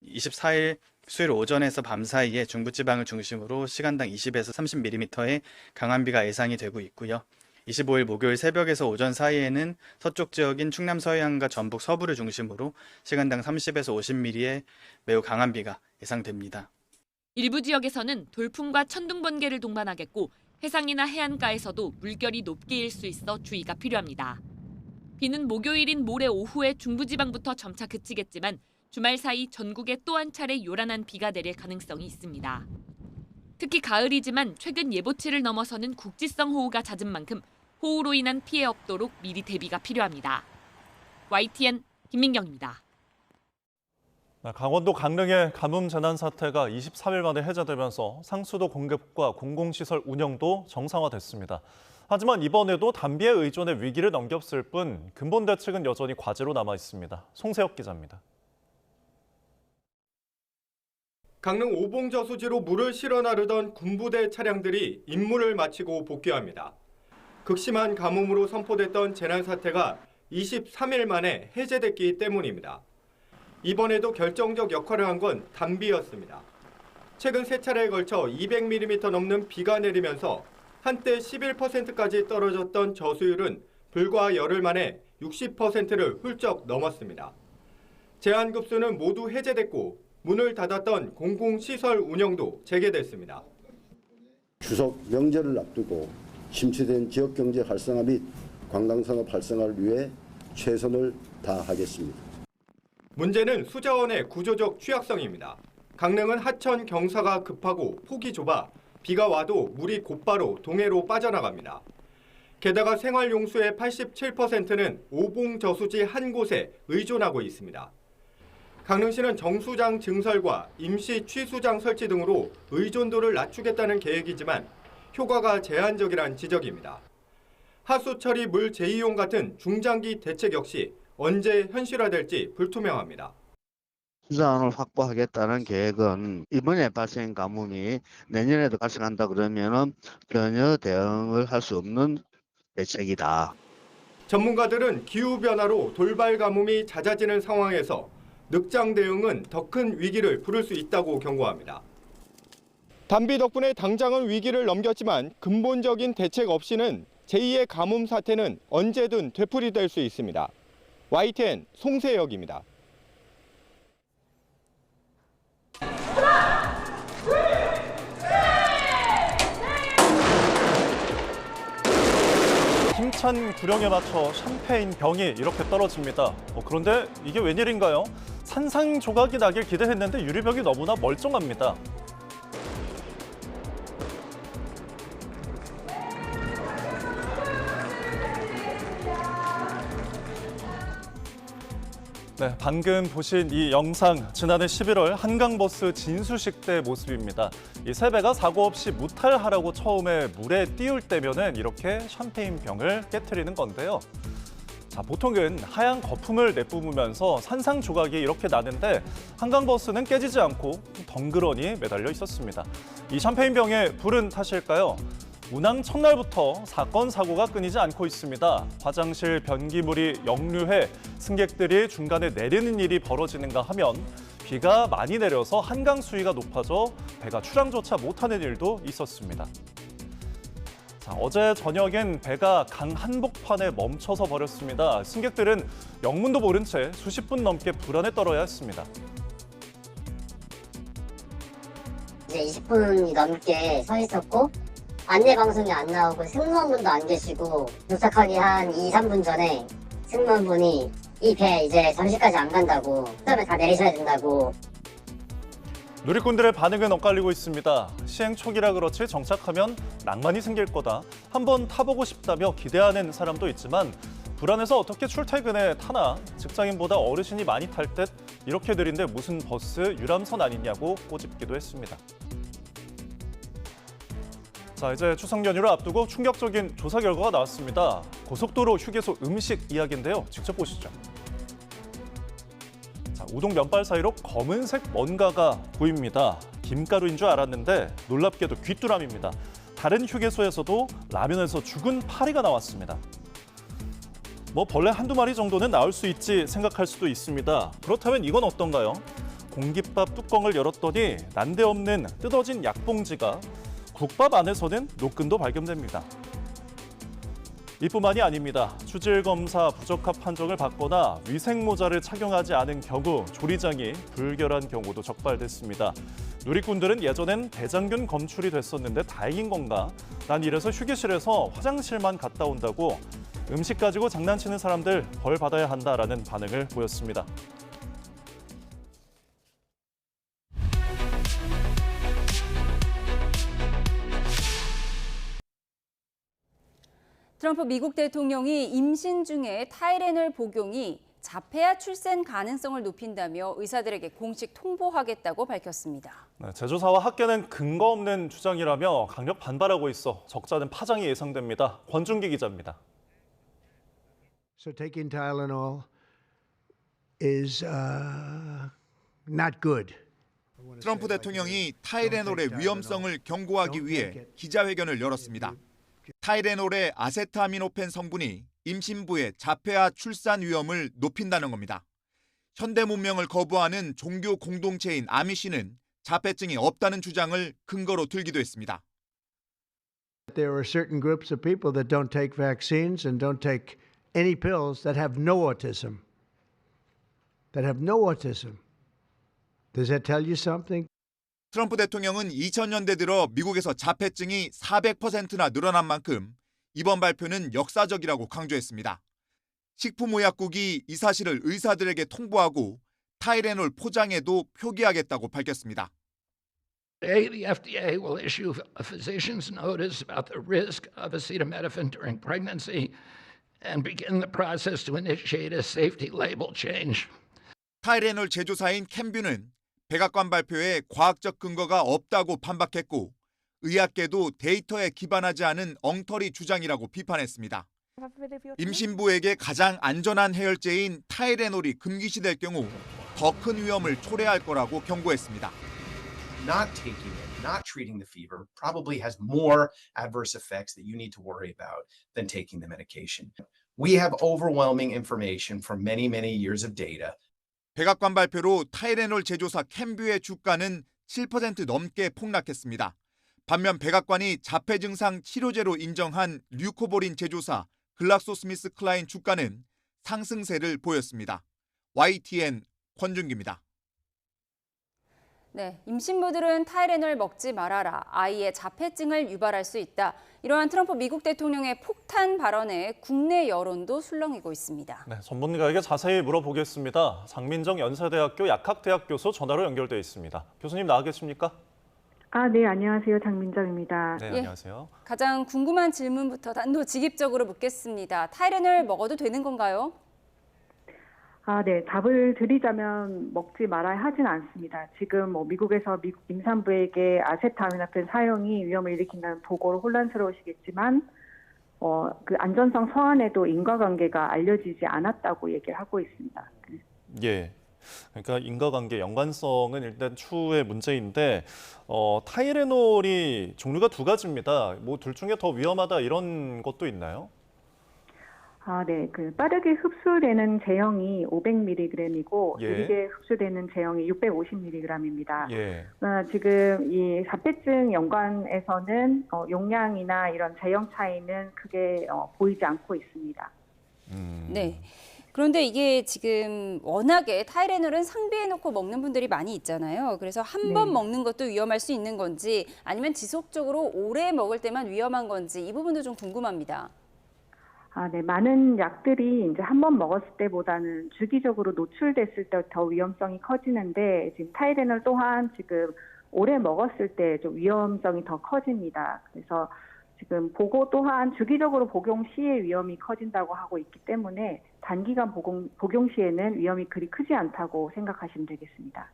24일 수요일 오전에서 밤 사이에 중부지방을 중심으로 시간당 20에서 30mm의 강한 비가 예상이 되고 있고요. 25일 목요일 새벽에서 오전 사이에는 서쪽 지역인 충남 서해안과 전북 서부를 중심으로 시간당 30에서 50mm의 매우 강한 비가 예상됩니다. 일부 지역에서는 돌풍과 천둥 번개를 동반하겠고 해상이나 해안가에서도 물결이 높게 일 수 있어 주의가 필요합니다. 비는 목요일인 모레 오후에 중부지방부터 점차 그치겠지만 주말 사이 전국에 또 한 차례 요란한 비가 내릴 가능성이 있습니다. 특히 가을이지만 최근 예보치를 넘어서는 국지성 호우가 잦은 만큼 호우로 인한 피해 없도록 미리 대비가 필요합니다. YTN 김민경입니다. 강원도 강릉의 가뭄 재난 사태가 23일 만에 해제되면서 상수도 공급과 공공시설 운영도 정상화됐습니다. 하지만 이번에도 담비의 의존의 위기를 넘겼을 뿐 근본 대책은 여전히 과제로 남아 있습니다. 송세혁 기자입니다. 강릉 오봉저수지로 물을 실어 나르던 군부대 차량들이 임무를 마치고 복귀합니다. 극심한 가뭄으로 선포됐던 재난 사태가 23일 만에 해제됐기 때문입니다. 이번에도 결정적 역할을 한 건 담비였습니다. 최근 세 차례에 걸쳐 200mm 넘는 비가 내리면서 한때 11%까지 떨어졌던 저수율은 불과 열흘 만에 60%를 훌쩍 넘었습니다. 제한급수는 모두 해제됐고 문을 닫았던 공공시설 운영도 재개됐습니다. 추석 명절을 앞두고 침체된 지역경제 활성화 및 관광산업 활성화를 위해 최선을 다하겠습니다. 문제는 수자원의 구조적 취약성입니다. 강릉은 하천 경사가 급하고 폭이 좁아 비가 와도 물이 곧바로 동해로 빠져나갑니다. 게다가 생활용수의 87%는 오봉저수지 한 곳에 의존하고 있습니다. 강릉시는 정수장 증설과 임시 취수장 설치 등으로 의존도를 낮추겠다는 계획이지만 효과가 제한적이란 지적입니다. 하수 처리 물 재이용 같은 중장기 대책 역시 언제 현실화될지 불투명합니다. 수자원을 확보하겠다는 계획은 이번에 발생한 가뭄이 내년에도 발생한다 그러면은 전혀 대응을 할 수 없는 대책이다. 전문가들은 기후변화로 돌발 가뭄이 잦아지는 상황에서 늑장 대응은 더 큰 위기를 부를 수 있다고 경고합니다. 단비 덕분에 당장은 위기를 넘겼지만 근본적인 대책 없이는 제2의 가뭄 사태는 언제든 되풀이될 수 있습니다. YTN 송세혁입니다. 힘찬 구령에 맞춰 샴페인 병이 이렇게 떨어집니다. 그런데 이게 웬일인가요? 산상조각이 나길 기대했는데 유리병이 너무나 멀쩡합니다. 네, 방금 보신 이 영상, 지난해 11월 한강버스 진수식 때 모습입니다. 이 세배가 사고 없이 무탈하라고 처음에 물에 띄울 때면은 이렇게 샴페인 병을 깨트리는 건데요. 자, 보통은 하얀 거품을 내뿜으면서 산상 조각이 이렇게 나는데 한강버스는 깨지지 않고 덩그러니 매달려 있었습니다. 이 샴페인 병에 불은 탓일까요? 운항 첫날부터 사건, 사고가 끊이지 않고 있습니다. 화장실 변기물이 역류해 승객들이 중간에 내리는 일이 벌어지는가 하면 비가 많이 내려서 한강 수위가 높아져 배가 출항조차 못하는 일도 있었습니다. 자, 어제 저녁엔 배가 강 한복판에 멈춰서 버렸습니다. 승객들은 영문도 모른 채 수십 분 넘게 불안에 떨어야 했습니다. 이제 20분이 넘게 서 있었고 안내 방송이 안 나오고 승무원분도 안 계시고 도착하기 한 2, 3분 전에 승무원분이 이 배 이제 전시까지 안 간다고 수업에 다 내리셔야 된다고. 누리꾼들의 반응은 엇갈리고 있습니다. 시행 초기라 그렇지 정착하면 낭만이 생길 거다. 한번 타보고 싶다며 기대하는 사람도 있지만 불안해서 어떻게 출퇴근에 타나 직장인보다 어르신이 많이 탈 듯 이렇게 느린데 무슨 버스 유람선 아니냐고 꼬집기도 했습니다. 자, 이제 추석 연휴를 앞두고 충격적인 조사 결과가 나왔습니다. 고속도로 휴게소 음식 이야기인데요. 직접 보시죠. 자, 우동 면발 사이로 검은색 뭔가가 보입니다. 김가루인 줄 알았는데 놀랍게도 귀뚜라미입니다. 다른 휴게소에서도 라면에서 죽은 파리가 나왔습니다. 뭐 벌레 한두 마리 정도는 나올 수 있지 생각할 수도 있습니다. 그렇다면 이건 어떤가요? 공깃밥 뚜껑을 열었더니 난데없는 뜯어진 약봉지가 국밥 안에서는 노끈도 발견됩니다. 이뿐만이 아닙니다. 추질 검사 부적합 판정을 받거나 위생 모자를 착용하지 않은 경우 조리장이 불결한 경우도 적발됐습니다. 누리꾼들은 예전엔 대장균 검출이 됐었는데 다행인 건가? 난 이래서 휴게실에서 화장실만 갔다 온다고 음식 가지고 장난치는 사람들 벌 받아야 한다라는 반응을 보였습니다. 트럼프 미국 대통령이 임신 중에 타이레놀 복용이 자폐아 출생 가능성을 높인다며 의사들에게 공식 통보하겠다고 밝혔습니다. 네, 제조사와 학계는 근거 없는 주장이라며 강력 반발하고 있어 적잖은 파장이 예상됩니다. 권준기 기자입니다. So taking Tylenol is not good. 트럼프 대통령이 타이레놀의 위험성을 경고하기 위해 기자회견을 열었습니다. 타이레놀의 아세트아미노펜 성분이 임신부의 자폐아 출산 위험을 높인다는 겁니다. 현대 문명을 거부하는 종교 공동체인 아미시는 자폐증이 없다는 주장을 근거로 들기도 했습니다. There are certain groups of people that don't take vaccines and don't take any pills that have no autism. That have no autism. Does that tell you something? 트럼프 대통령은 2000년대 들어 미국에서 자폐증이 400%나 늘어난 만큼 이번 발표는 역사적이라고 강조했습니다. 식품의약국이 이 사실을 의사들에게 통보하고 타이레놀 포장에도 표기하겠다고 밝혔습니다. Today, the FDA will issue a physician's notice about the risk of acetaminophen during pregnancy and begin the process to initiate a safety label change. 타이레놀 제조사인 캠뷰는 백악관 발표에 과학적 근거가 없다고 반박했고 의학계도 데이터에 기반하지 않은 엉터리 주장이라고 비판했습니다. 임신부에게 가장 안전한 해열제인 타이레놀이 금기시될 경우 더 큰 위험을 초래할 거라고 경고했습니다. Not taking it, not treating the fever probably has more adverse effects that you need to worry about than taking the medication. We have overwhelming information from many years of data. 백악관 발표로 타이레놀 제조사 캠뷰의 주가는 7% 넘게 폭락했습니다. 반면 백악관이 자폐 증상 치료제로 인정한 류코보린 제조사 글락소스미스클라인 주가는 상승세를 보였습니다. YTN 권준기입니다. 네, 임신부들은 타이레놀 먹지 말아라. 아이의 자폐증을 유발할 수 있다. 이러한 트럼프 미국 대통령의 폭탄 발언에 국내 여론도 술렁이고 있습니다. 네, 전문가에게 자세히 물어보겠습니다. 장민정 연세대학교 약학대학 교수 전화로 연결돼 있습니다. 교수님 나와 계십니까? 네, 안녕하세요. 장민정입니다. 네, 안녕하세요. 가장 궁금한 질문부터 단도직입적으로 묻겠습니다. 타이레놀 먹어도 되는 건가요? 네, 답을 드리자면 먹지 말아야 하진 않습니다. 지금 미국에서 미국 임산부에게 아세타미노펜 사용이 위험을 일으킨다는 보고로 혼란스러우시겠지만 그 안전성 서한에도 인과관계가 알려지지 않았다고 얘기를 하고 있습니다. 예. 그러니까 인과관계 연관성은 일단 추후의 문제인데 타이레놀이 종류가 두 가지입니다. 뭐 둘 중에 더 위험하다 이런 것도 있나요? 네, 빠르게 흡수되는 제형이 500mg이고 예. 느리게 흡수되는 제형이 650mg입니다. 예. 지금 이 자폐증 연관에서는 용량이나 이런 제형 차이는 크게 보이지 않고 있습니다. 네. 그런데 이게 지금 워낙에 타이레놀은 상비해놓고 먹는 분들이 많이 있잖아요. 그래서 한 번 먹는 것도 위험할 수 있는 건지 아니면 지속적으로 오래 먹을 때만 위험한 건지 이 부분도 좀 궁금합니다. 네, 많은 약들이 이제 한 번 먹었을 때보다는 주기적으로 노출됐을 때 더 위험성이 커지는데 지금 타이레놀 또한 지금 오래 먹었을 때 좀 위험성이 더 커집니다. 그래서 지금 보고 또한 주기적으로 복용 시에 위험이 커진다고 하고 있기 때문에 단기간 복용 시에는 위험이 그리 크지 않다고 생각하시면 되겠습니다.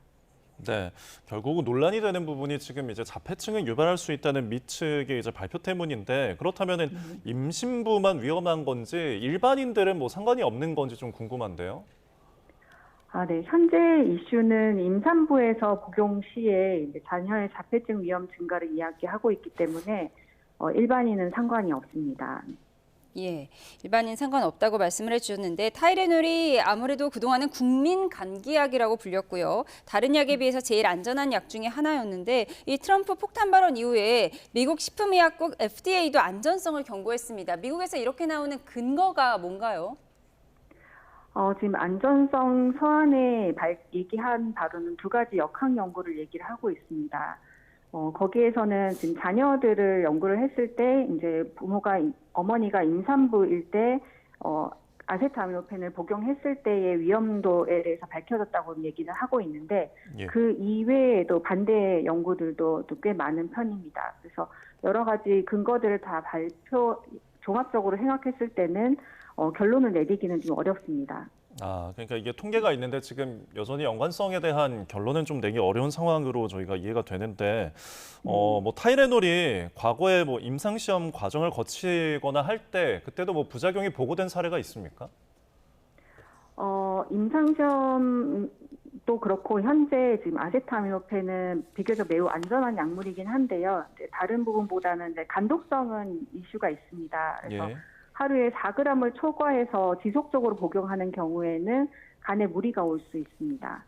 네, 결국은 논란이 되는 부분이 지금 이제 자폐증을 유발할 수 있다는 미 측의 이제 발표 때문인데 그렇다면은 임신부만 위험한 건지 일반인들은 뭐 상관이 없는 건지 좀 궁금한데요. 네, 현재 이슈는 임산부에서 복용 시에 이제 자녀의 자폐증 위험 증가를 이야기하고 있기 때문에 일반인은 상관이 없습니다. 예, 일반인 상관없다고 말씀을 해주셨는데 타이레놀이 아무래도 그동안은 국민 감기약이라고 불렸고요. 다른 약에 비해서 제일 안전한 약 중에 하나였는데 이 트럼프 폭탄 발언 이후에 미국 식품의약국 FDA도 안전성을 경고했습니다. 미국에서 이렇게 나오는 근거가 뭔가요? 지금 안전성 서한에 얘기한 바로는 두 가지 역학 연구를 얘기를 하고 있습니다. 거기에서는 지금 자녀들을 연구를 했을 때 이제 어머니가 임산부일 때 아세타미노펜을 복용했을 때의 위험도에 대해서 밝혀졌다고 얘기를 하고 있는데 그 이외에도 반대 연구들도 꽤 많은 편입니다. 그래서 여러 가지 근거들을 다 종합적으로 생각했을 때는 결론을 내리기는 좀 어렵습니다. 그러니까 이게 통계가 있는데 지금 여전히 연관성에 대한 결론은 좀 내기 어려운 상황으로 저희가 이해가 되는데, 뭐 타이레놀이 과거에 뭐 임상시험 과정을 거치거나 할 때 그때도 뭐 부작용이 보고된 사례가 있습니까? 임상시험도 그렇고 현재 지금 아세타미노펜은 비교적 매우 안전한 약물이긴 한데요. 이제 다른 부분보다는 이제 간독성은 이슈가 있습니다. 그래서 하루에 4g을 초과해서 지속적으로 복용하는 경우에는 간에 무리가 올 수 있습니다.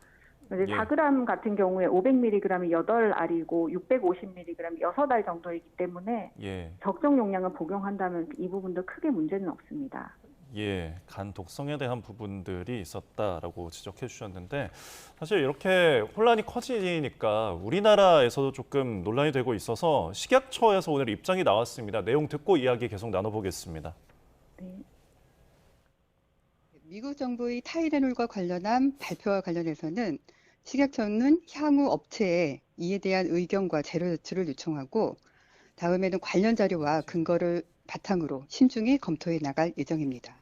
4g 같은 경우에 500mg이 8알이고 650mg이 6알 정도이기 때문에 적정 용량을 복용한다면 이 부분도 크게 문제는 없습니다. 간 독성에 대한 부분들이 있었다라고 지적해 주셨는데 사실 이렇게 혼란이 커지니까 우리나라에서도 조금 논란이 되고 있어서 식약처에서 오늘 입장이 나왔습니다. 내용 듣고 이야기 계속 나눠보겠습니다. 미국 정부의 타이레놀과 관련한 발표와 관련해서는 식약처는 향후 업체에 이에 대한 의견과 자료 제출을 요청하고 다음에는 관련 자료와 근거를 바탕으로 신중히 검토해 나갈 예정입니다.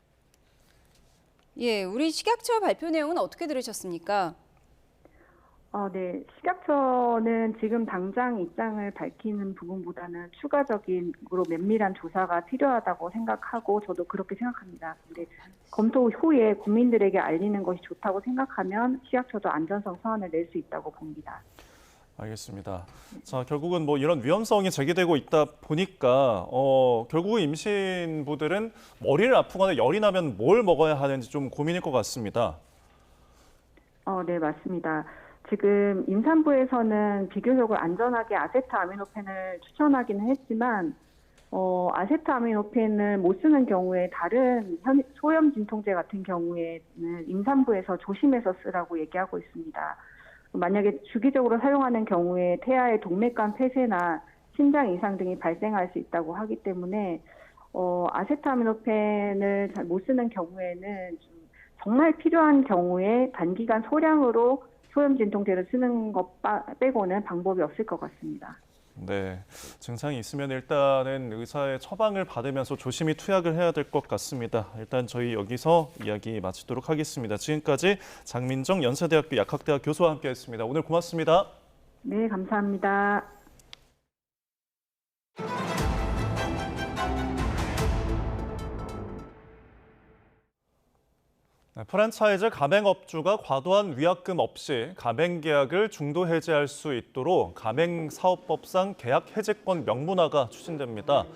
예, 우리 식약처 발표 내용은 어떻게 들으셨습니까? 네. 식약처는 지금 당장 입장을 밝히는 부분보다는 추가적으로 면밀한 조사가 필요하다고 생각하고 저도 그렇게 생각합니다. 근데 검토 후에 국민들에게 알리는 것이 좋다고 생각하면 식약처도 안전성 서한을 낼 수 있다고 봅니다. 알겠습니다. 자, 결국은 뭐 이런 위험성이 제기되고 있다 보니까 결국 임신부들은 머리를 아프거나 열이 나면 뭘 먹어야 하는지 좀 고민일 것 같습니다. 네, 맞습니다. 지금 임산부에서는 비교적으로 안전하게 아세트아미노펜을 추천하기는 했지만 아세트아미노펜을 못 쓰는 경우에 다른 소염 진통제 같은 경우에는 임산부에서 조심해서 쓰라고 얘기하고 있습니다. 만약에 주기적으로 사용하는 경우에 태아의 동맥관 폐쇄나 심장 이상 등이 발생할 수 있다고 하기 때문에 아세트아미노펜을 잘 못 쓰는 경우에는 정말 필요한 경우에 단기간 소량으로 소염 진통제를 쓰는 것 빼고는 방법이 없을 것 같습니다. 네, 증상이 있으면 일단은 의사의 처방을 받으면서 조심히 투약을 해야 될 것 같습니다. 일단 저희 여기서 이야기 마치도록 하겠습니다. 지금까지 장민정 연세대학교 약학대학 교수와 함께했습니다. 오늘 고맙습니다. 네, 감사합니다. 프랜차이즈 가맹업주가 과도한 위약금 없이 가맹 계약을 중도 해지할 수 있도록 가맹사업법상 계약 해지권 명문화가 추진됩니다.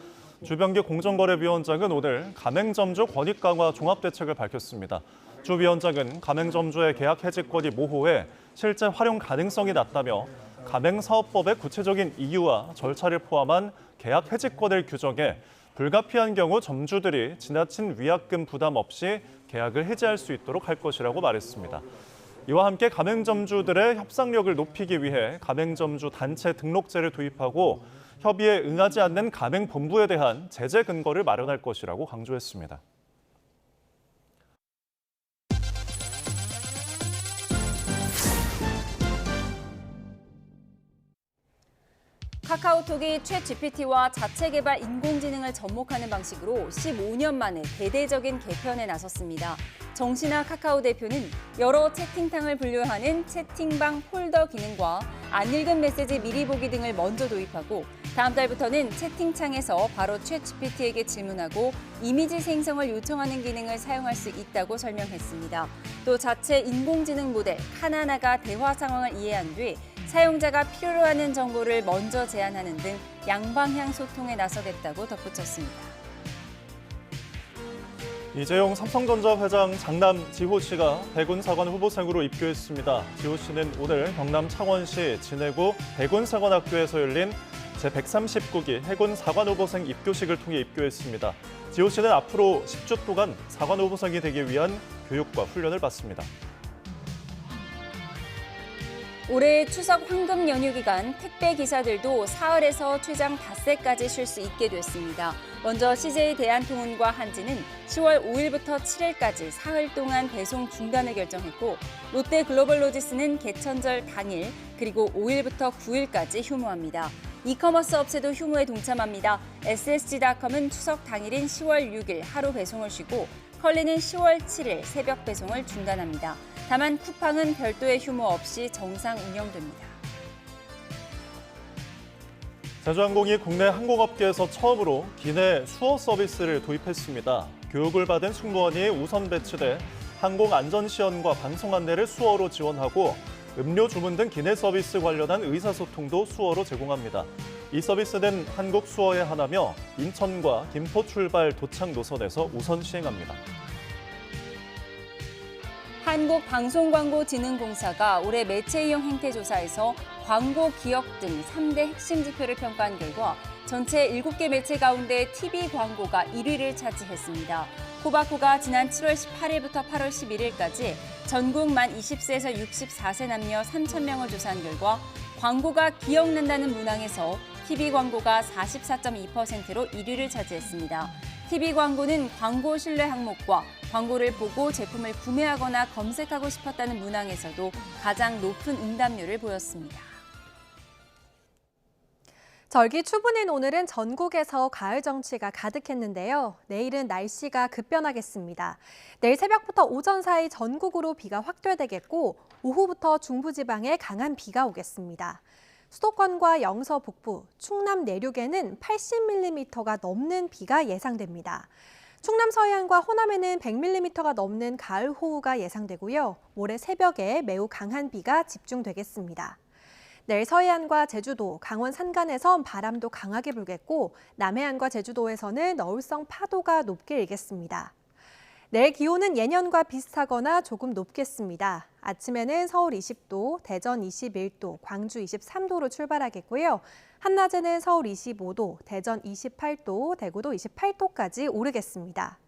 주병기 공정거래위원장은 오늘 가맹점주 권익 강화 종합대책을 밝혔습니다. 주 위원장은 가맹점주의 계약 해지권이 모호해 실제 활용 가능성이 낮다며 가맹사업법의 구체적인 이유와 절차를 포함한 계약 해지권을 규정해 불가피한 경우 점주들이 지나친 위약금 부담 없이 계약을 해지할 수 있도록 할 것이라고 말했습니다. 이와 함께 가맹점주들의 협상력을 높이기 위해 가맹점주 단체 등록제를 도입하고 협의에 응하지 않는 가맹본부에 대한 제재 근거를 마련할 것이라고 강조했습니다. 카카오톡이 챗GPT와 자체 개발 인공지능을 접목하는 방식으로 15년 만에 대대적인 개편에 나섰습니다. 정신아 카카오 대표는 여러 채팅창을 분류하는 채팅방 폴더 기능과 안 읽은 메시지 미리 보기 등을 먼저 도입하고 다음 달부터는 채팅창에서 바로 챗GPT에게 질문하고 이미지 생성을 요청하는 기능을 사용할 수 있다고 설명했습니다. 또 자체 인공지능 모델 카나나가 대화 상황을 이해한 뒤 사용자가 필요로 하는 정보를 먼저 제안하는 등 양방향 소통에 나서겠다고 덧붙였습니다. 이재용 삼성전자 회장 장남 지호 씨가 대군사관 후보생으로 입교했습니다. 지호 씨는 오늘 경남 창원시 진해구 대군사관학교에서 열린 제139기 해군 사관 후보생 입교식을 통해 입교했습니다. 지호 씨는 앞으로 10주 동안 사관 후보생이 되기 위한 교육과 훈련을 받습니다. 올해 추석 황금 연휴 기간 택배 기사들도 사흘에서 최장 닷새까지 쉴 수 있게 됐습니다. 먼저 CJ 대한통운과 한진은 10월 5일부터 7일까지 사흘 동안 배송 중단을 결정했고 롯데 글로벌로지스는 개천절 당일 그리고 5일부터 9일까지 휴무합니다. 이커머스 업체도 휴무에 동참합니다. SSG닷컴은 추석 당일인 10월 6일 하루 배송을 쉬고 컬리는 10월 7일 새벽 배송을 중단합니다. 다만 쿠팡은 별도의 휴무 없이 정상 운영됩니다. 제주항공이 국내 항공업계에서 처음으로 기내 수어 서비스를 도입했습니다. 교육을 받은 승무원이 우선 배치돼 항공안전시연과 방송 안내를 수어로 지원하고 음료 주문 등 기내 서비스 관련한 의사소통도 수어로 제공합니다. 이 서비스는 한국 수어의 하나며 인천과 김포 출발 도착 노선에서 우선 시행합니다. 한국방송광고진흥공사가 올해 매체 이용 행태 조사에서 광고 기억 등 3대 핵심 지표를 평가한 결과 전체 7개 매체 가운데 TV 광고가 1위를 차지했습니다. 코바코가 지난 7월 18일부터 8월 11일까지 전국 만 20세에서 64세 남녀 3,000명을 조사한 결과 광고가 기억난다는 문항에서 TV 광고가 44.2%로 1위를 차지했습니다. TV 광고는 광고 신뢰 항목과 광고를 보고 제품을 구매하거나 검색하고 싶었다는 문항에서도 가장 높은 응답률을 보였습니다. 절기 초분인 오늘은 전국에서 가을 정취가 가득했는데요. 내일은 날씨가 급변하겠습니다. 내일 새벽부터 오전 사이 전국으로 비가 확대되겠고 오후부터 중부지방에 강한 비가 오겠습니다. 수도권과 영서 북부, 충남 내륙에는 80mm가 넘는 비가 예상됩니다. 충남 서해안과 호남에는 100mm가 넘는 가을 호우가 예상되고요. 모레 새벽에 매우 강한 비가 집중되겠습니다. 내일 서해안과 제주도, 강원 산간에선 바람도 강하게 불겠고 남해안과 제주도에서는 너울성 파도가 높게 일겠습니다. 내일 기온은 예년과 비슷하거나 조금 높겠습니다. 아침에는 서울 20도, 대전 21도, 광주 23도로 출발하겠고요. 한낮에는 서울 25도, 대전 28도, 대구도 28도까지 오르겠습니다.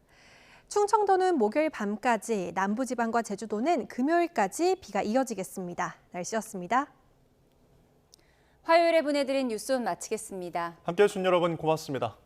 충청도는 목요일 밤까지, 남부지방과 제주도는 금요일까지 비가 이어지겠습니다. 날씨였습니다. 화요일에 보내드린 뉴스 마치겠습니다. 함께해 주신 여러분 고맙습니다.